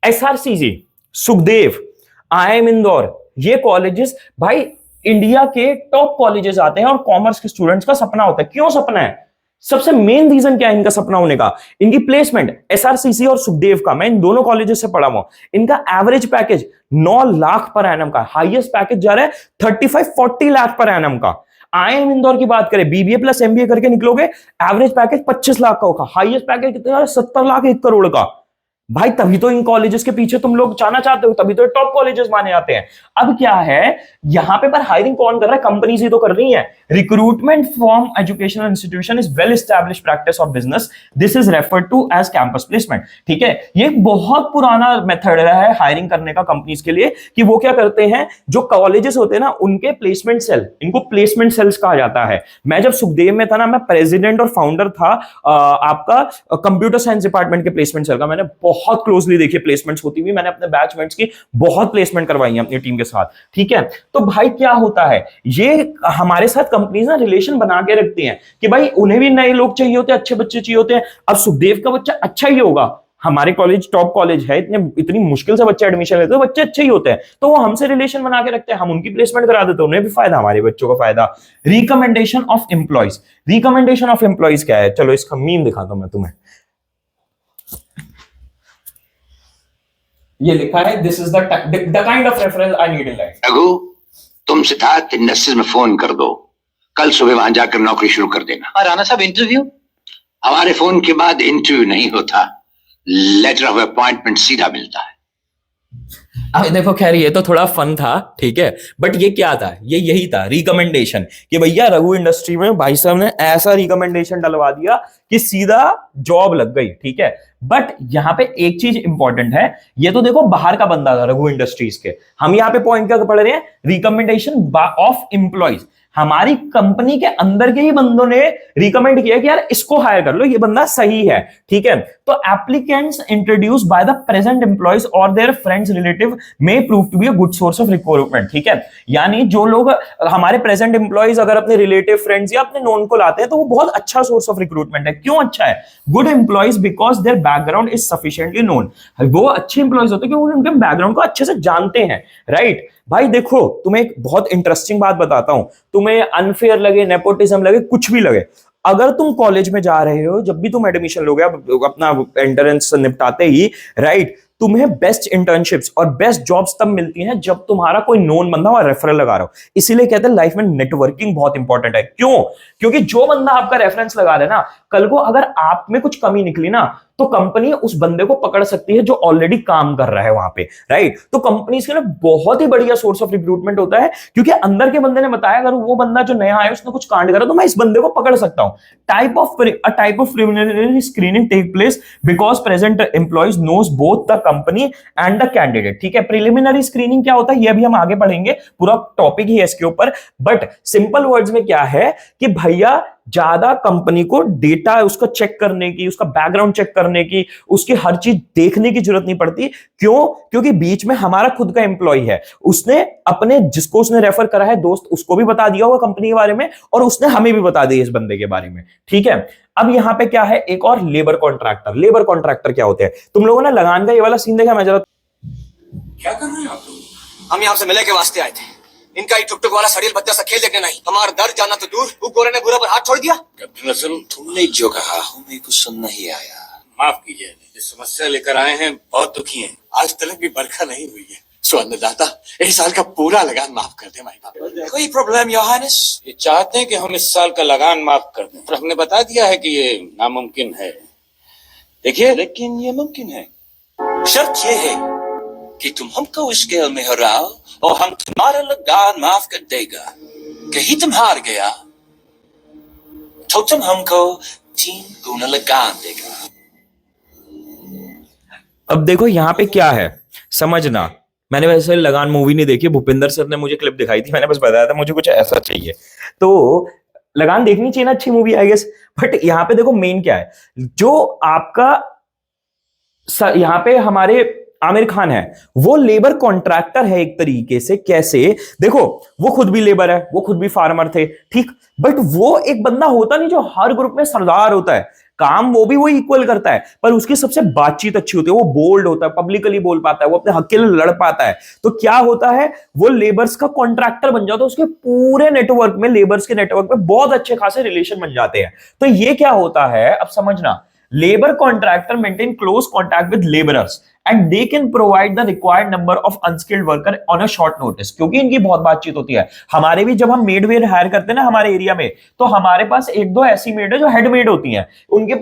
SRCG, सुखदेव, IIM इंदौर, ये कॉलेजेस भाई इंडिया के टॉप कॉलेजेस आते हैं और कॉमर्स के स्टूडेंट्स का सपना होता है। क्यों सपना है? सबसे मेन रीजन क्या है इनका सपना होने का? इनकी प्लेसमेंट। SRCC और सुखदेव का, मैं इन दोनों कॉलेजेस से पढ़ा हूं, इनका average package 9 lakh per annum का, हाईएस्ट पैकेज जा रहा है 35-40 लाख पर एनम का। IIM इंदौर की बात करें, BBA प्लस MBA करके निकलोगे, एवरेज पैकेज 25 लाख का होगा, हाईएस्ट पैकेज कितना, 70 लाख 1 करोड़ का। भाई तभी तो इन कॉलेजेस के पीछे तुम लोग जाना चाहते हो, तभी तो टॉप कॉलेजेस माने जाते हैं। अब क्या है, यहां पे पर हायरिंग कौन कर रहा है? कंपनीज ही तो कर रही है। Recruitment from educational institution is well established practice of business, this is referred to as campus placement, ठीक है। ये एक बहुत पुराना मेथड है हायरिंग करने का कंपनीज के लिए, कि वो क्या करते हैं, जो कॉलेजेस होते हैं ना उनके प्लेसमेंट सेल, इनको प्लेसमेंट सेल्स कहा जाता है। मैं जब सुखदेव में था ना, मैं प्रेसिडेंट और फाउंडर था आपका कंप्यूटर साइंस डिपार्टमेंट के प्लेसमेंट सेल का। मैंने बहुत क्लोजली देखी प्लेसमेंट्स होती हुई, मैंने अपने बैचमेट्स की बहुत प्लेसमेंट करवाई है अपनी टीम के साथ, ठीक है। तो भाई क्या होता है, ये हमारे साथ कंपनीज ना रिलेशन बना के रखती हैं कि भाई उन्हें भी नए लोग चाहिए होते हैं, अच्छे बच्चे चाहिए होते हैं। अब सुखदेव का बच्चा अच्छा ही होगा, हमारे कॉलेज टॉप कॉलेज है, इतनी मुश्किल से बच्चे एडमिशन लेते हैं, बच्चे अच्छे ही होते हैं, तो वो हमसे रिलेशन बना के रखते हैं, हम उनकी प्लेसमेंट करा देते हैं, उन्हें भी फायदा, हमारे बच्चों का फायदा। Recommendation of employees, recommendation of employees क्या है, चलो इसका मीम दिखाता हूं मैं तुम्हें। ये लिखा है, this is the kind of reference I need in life. Raghu, तुम सिद्धार्थ इंडस्ट्रीज में फोन कर दो, कल सुबह वहां जाकर नौकरी शुरू कर देना। और राणा साहब इंटरव्यू? हमारे फोन के बाद इंटरव्यू नहीं होता, लेटर ऑफ अपॉइंटमेंट सीधा मिलता है। अब देखो खैर ये तो थोड़ा फन था, ठीक है, बट ये क्या था, ये यही था रिकमेंडेशन, कि भैया रघु इंडस्ट्री में भाई साहब ने ऐसा रिकमेंडेशन डलवा दिया कि सीधा जॉब लग गई, ठीक है। बट यहां पे एक चीज इंपॉर्टेंट है, ये तो देखो बाहर का बंदा था रघु इंडस्ट्रीज के, हम यहां पे पॉइंट क्या पढ़ रहे हैं, रिकमेंडेशन ऑफ एम्प्लॉइज। हमारी कंपनी के अंदर के ही बंदों ने रिकमेंड किया कि यार इसको हायर कर लो, ये बंदा सही है, ठीक है। तो applicants introduce by the present employees और their friends relative may prove to be a good source of recruitment, ठीक है। यानी जो लोग हमारे प्रेजेंट एम्प्लॉइज अगर अपने रिलेटिव फ्रेंड्स या अपने नोन को लाते हैं तो वो बहुत अच्छा सोर्स ऑफ रिक्रूटमेंट है। क्यों अच्छा है? Good employees because their background is sufficiently known, वो अच्छे एम्प्लॉइज होते हैं क्योंकि उनके बैकग्राउंड को अच्छे से जानते हैं, राइट। भाई देखो तुम्हें एक बहुत इंटरेस्टिंग बात बताता हूं, तुम्हें अनफेयर लगे, नेपोटिज्म लगे, कुछ भी लगे, अगर तुम कॉलेज में जा रहे हो, जब भी तुम एडमिशन लोगे, अपना एंट्रेंस निपटाते ही, राइट, तुम्हें बेस्ट इंटर्नशिप्स और बेस्ट जॉब्स तब मिलती हैं जब तुम्हारा कोई नोन बंदा और रेफरल लगा रहा हो। इसीलिए कहते हैं लाइफ में नेटवर्किंग बहुत इंपॉर्टेंट है। क्यों? क्योंकि जो बंदा आपका रेफरेंस लगा रहा है ना, कल को अगर आप में कुछ कमी निकली ना, तो कंपनी उस बंदे को पकड़ सकती है जो ऑलरेडी काम कर रहा है वहां पे, राइट। तो कंपनी के लिए बहुत ही बढ़िया सोर्स ऑफ रिक्रूटमेंट होता है, क्योंकि अंदर के बंदे ने बताया अगर वो बंदा जो नया आया उसने कुछ कांड करा तो मैं इस बंदे को पकड़ सकता हूं। Type of preliminary screening take place because present employees knows both the company and the candidate, ठीक है। प्रिलिमिनरी स्क्रीनिंग क्या होता है ये अभी हम आगे पढ़ेंगे, पूरा टॉपिक ही है इसके ऊपर, बट सिंपल वर्ड्स में क्या है कि भैया ज्यादा कंपनी को डेटा उसका चेक करने की, उसका बैकग्राउंड चेक करने की, उसकी हर चीज देखने की जरूरत नहीं पड़ती। क्यों? क्योंकि बीच में हमारा खुद का एम्प्लॉय है, उसने अपने जिसको उसने रेफर करा है दोस्त, उसको भी बता दिया होगा कंपनी के बारे में, और उसने हमें भी बता दिया इस बंदे के बारे में। ठीक है, अब यहां पे क्या है, एक और लेबर कॉन्ट्रैक्टर। लेबर कॉन्ट्रैक्टर क्या होते हैं? तुम लोगों ने लगान का ये वाला सीन देखा? मैं जरा क्या कर रहे हैं आप लोग? हम यहाँ से मिले के वास्ते आए थे। इनका ही टुकटुक वाला सड़ियल बच्चा सा खेल देखने नहीं, हमारा दर्द जाना तो दूर, वो गोरे ने बुरा पर हाथ छोड़ दिया। कैप्टन रसल, तुमने जो कहा हमें कुछ सुनना ही आया। माफ कीजिए, इस समस्या लेकर आए हैं, बहुत दुखी हैं। आज तक भी बरखा नहीं हुई है। सो अन्नदाता इस साल का पूरा लगान माफ कर दे माई बाप। कोई प्रॉब्लम योर हाइनेस? ये चाहते हैं कि हम इस साल का लगान माफ कर दें, पर हमने बता दिया है कि ये नामुमकिन है। देखिए, लेकिन ये मुमकिन है। शर्त ये है कि तुम हमको इस खेल में हराओ और हम तुम्हारा लगान माफ कर देगा। कहीं तुम हार गया तो तुम हमको 3 गुना लगान देगा। अब देखो यहां पे क्या है, समझना। मैंने वैसे लगान मूवी नहीं देखी, भूपिंदर सर ने मुझे क्लिप दिखाई थी, मैंने बस बताया था मुझे कुछ ऐसा चाहिए। तो लगान देखनी चाहिए ना, अच्छी मूवी आई गेस। बट यहां पे देखो मेन क्या है, जो आपका यहां पे हमारे आमिर खान है, वो लेबर कॉन्ट्रैक्टर है एक तरीके से। कैसे? देखो, वो खुद भी लेबर है, वो खुद भी फार्मर थे, ठीक, बट वो एक बंदा होता नहीं जो हर ग्रुप में सरदार होता है। काम वो भी वही इक्वल करता है, पर उसकी सबसे बातचीत अच्छी होती है, वो बोल्ड होता है, पब्लिकली बोल पाता है, वो अपने हक के लिए लड़ पाता है। तो क्या होता है, वो लेबर्स का कॉन्ट्रैक्टर बन जाता है, उसके पूरे नेटवर्क में, लेबर्स के नेटवर्क में बहुत अच्छे खासे रिलेशन बन जाते हैं। तो ये क्या होता है, अब समझना, labour contractor maintain close contact with labourers and they can provide the required number of unskilled worker on a short notice। क्योंकि इनकी बहुत बातचीत होती है। हमारे भी जब हम मेड वेड हायर करते हैं ना हमारे एरिया में, तो हमारे पास एक दो ऐसी मेड है जो हेड मेड होती हैं, उनके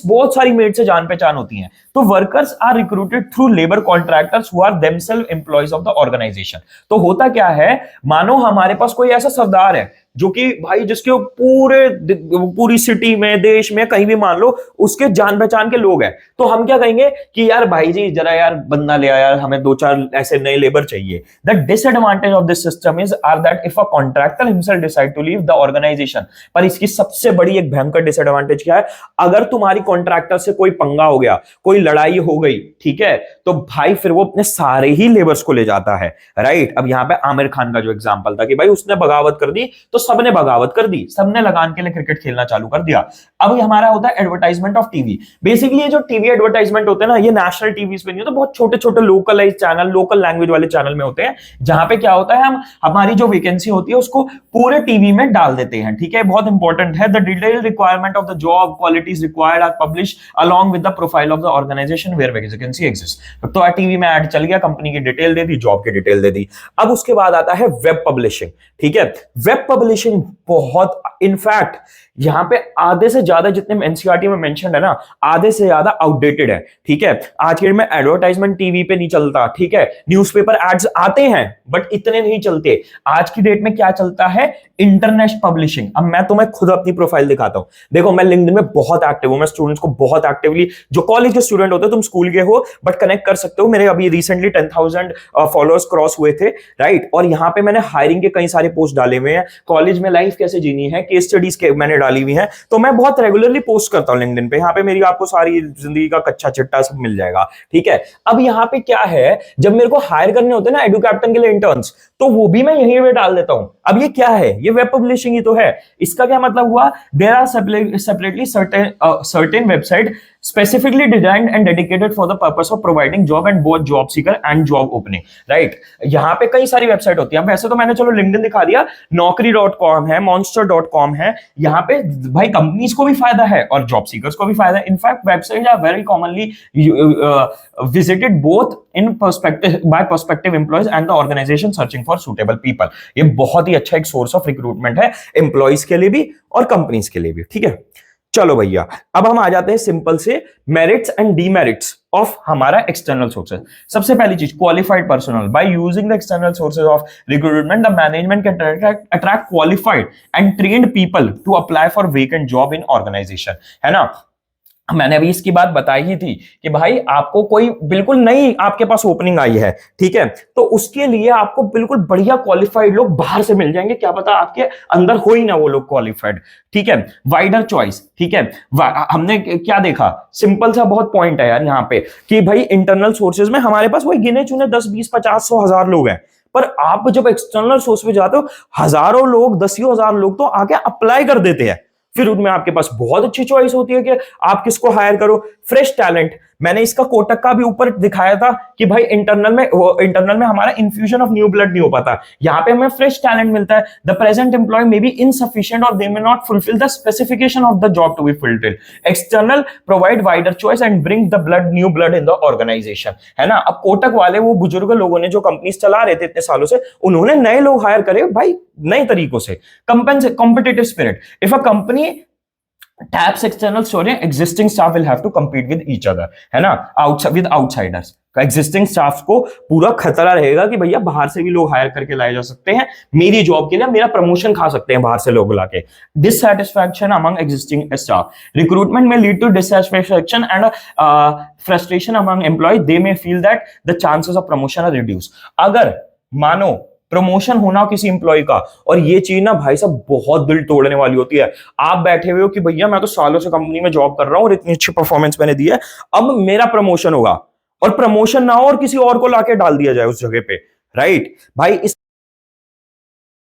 बहुत सारी मेड से जान पहचान होती हैं। तो workers are recruited through labour contractors who are themselves employees of the organisation. तो होता क्या है, मानो हमारे पास कोई ऐसा सरदार है जो कि भाई जिसके पूरी सिटी में, देश में, कहीं भी मान लो उसके जान पहचान के लोग हैं, तो हम क्या कहेंगे कि यार भाई जी जरा यार बंदा ले आया, हमें 2-4 ऐसे नए लेबर चाहिए। The disadvantage of this system is are that if a contractor himself decide to leave the organisation. पर इसकी सबसे बड़ी एक भयंकर डिसएडवांटेज क्या है, अगर तुम्हारी कॉन्ट्रैक्टर से कोई पंगा हो गया, कोई लड़ाई हो गई, ठीक है, तो भाई फिर वो अपने सारे ही लेबर्स को ले जाता है, राइट। अब यहां पे आमिर खान का जो एग्जांपल था कि भाई उसने बगावत कर दी, तो सबने बगावत कर दी, सबने लगान के लिए क्रिकेट खेलना चालू कर दिया। अब ये हमारा होता है एडवर्टाइजमेंट ऑफ टीवी। बेसिकली ये जो टीवी एडवर्टाइजमेंट होते हैं ना, ये नेशनल टीवी पे नहीं होते, बहुत छोटे छोटे लोकलाइज चैनल, लोकल लैंग्वेज वाले चैनल में होते हैं, जहां पे क्या होता है, हम हमारी जो वैकेंसी होती है उसको पूरे टीवी में डाल देते हैं। ठीक है, बहुत इंपॉर्टेंट है। The detail requirement of the job, qualities required are publish along with the profile of the organisation where vacancy exist. तो टीवी में ऐड चल गया, कंपनी की डिटेल दे दी, जॉब की डिटेल दे दी। अब उसके बाद आता है वेब पब्लिशिंग। ठीक है, वेब पब्लिशिंग बहुत, इनफैक्ट यहां पे आधे से ज्यादा जितने एनसीईआरटी में मेंशन है ना, आधे से ज्यादा आउटडेटेड है। ठीक है, आज के डेट में एडवर्टाइजमेंट टीवी पे नहीं चलता, ठीक है, न्यूज़पेपर एड्स आते हैं बट इतने नहीं चलते। आज की डेट में क्या चलता है, इंटरनेट पब्लिशिंग। अब मैं तुम्हें खुद अपनी प्रोफाइल दिखाता हूं। देखो, मैं लिंक्डइन में बहुत एक्टिव हूं, मैं स्टूडेंट्स को बहुत एक्टिवली, जो कॉलेज के स्टूडेंट होते हैं, तुम स्कूल के हो बट कनेक्ट कर सकते हो। मेरे अभी रिसेंटली 10,000 फॉलोअर्स क्रॉस हुए थे, राइट। और यहां पे मैंने हायरिंग के कई सारे पोस्ट डाले हुए हैं, कॉलेज में लाइफ कैसे जीनी है, केस स्टडीज के मैंने डाली हुई है। तो मैं बहुत रेगुलरली पोस्ट करता हूं लिंक्डइन पे, यहाँ पे मेरी आपको सारी जिंदगी का कच्चा चिट्टा सब मिल जाएगा। ठीक है, अब यहाँ पे क्या है, जब मेरे को हायर करने होते हैं ना एडु कैप्टन के लिए इंटर्न्स, तो वो भी मैं यहीं पे डाल देता हूं। अब ये क्या है, ये वेब पब्लिशिंग ही तो है। इसका क्या मतलब हुआ, there are separately certain website specifically designed and dedicated for the purpose of providing job and both job seeker and job opening, right। यहाँ पे कई सारी वेबसाइट होती है। वैसे तो मैंने चलो लिंक्डइन दिखा दिया, naukri.com है, monster.com है, यहाँ पे भाई कंपनीज को भी फायदा है और जॉब सीकर्स को भी फायदा है। In fact website are very commonly visited both in perspective by perspective employees and the organisation searching for suitable people. ये बहुत ही अच्छा एक सोर्स ऑफ रिक्रूटमेंट है, एम्प्लॉयज के लिए भी और कंपनीज के लिए भी। ठीक है, चलो भैया, अब हम आ जाते हैं सिंपल से मेरिट्स एंड डीमेरिट्स ऑफ हमारा एक्सटर्नल सोर्सेज। सबसे पहली चीज, qualified personnel. By using the external sources of recruitment, the management can attract qualified and trained people to apply for vacant job in organisation, है ना। मैंने अभी इसकी बात बताई ही थी कि भाई आपको कोई बिल्कुल नई आपके पास ओपनिंग आई है, ठीक है, तो उसके लिए आपको बिल्कुल बढ़िया क्वालिफाइड लोग बाहर से मिल जाएंगे, क्या पता आपके अंदर हो ही ना वो लोग क्वालिफाइड, ठीक है। वाइडर चॉइस, ठीक है। हमने क्या देखा, सिंपल सा बहुत पॉइंट है यार यहाँ पे कि भाई इंटरनल सोर्सेज में हमारे पास वही गिने चुने 10 20 50 100 1000 लोग हैं, पर आप जब एक्सटर्नल सोर्स पे जाते हो हजारों लोग, 10,000 लोग तो आके अप्लाई कर देते हैं, फिर उनमें आपके पास बहुत अच्छी चॉइस होती है कि आप किसको हायर करो। फ्रेश टैलेंट, मैंने इसका कोटक का भी ऊपर दिखाया था कि भाई इंटरनल में हमारा इन्फ्यूजन ऑफ न्यू ब्लड नहीं हो पाता, यहाँ पे हमें फ्रेश टैलेंट मिलता है। The present employee may be insufficient और they may not fulfil the specification of the job to be filled. External provide wider choice and bring the blood new blood in the organisation, है ना। अब कोटक वाले वो बुजुर्ग लोगों ने जो कंपनीज चला रहे थे इतने सालों से, उन्होंने नए लोग हायर करे भाई नए तरीकों से। Competitive spirit, if a company taps external story, existing staff will have to compete with each other, है ना, with outsiders। एग्जिस्टिंग स्टाफ को पूरा खतरा रहेगा कि भैया बाहर से भी लोग हायर करके लाए जा सकते हैं मेरी जॉब के लिए, मेरा प्रमोशन खा सकते हैं बाहर से लोग लाके। Dissatisfaction among existing staff, recruitment में lead to dissatisfaction and frustration among employee, they may feel that the chances of promotion are reduce. अगर मानो प्रमोशन होना किसी इंप्लॉय का, और ये चीज ना भाई साहब बहुत दिल तोड़ने वाली होती है, आप बैठे हुए हो कि भैया मैं तो सालों से कंपनी में जॉब कर रहा हूं और इतनी अच्छी परफॉर्मेंस मैंने दी है, अब मेरा प्रमोशन होगा, और प्रमोशन ना हो और किसी और को लाके डाल दिया जाए उस जगह पे, राइट भाई। इस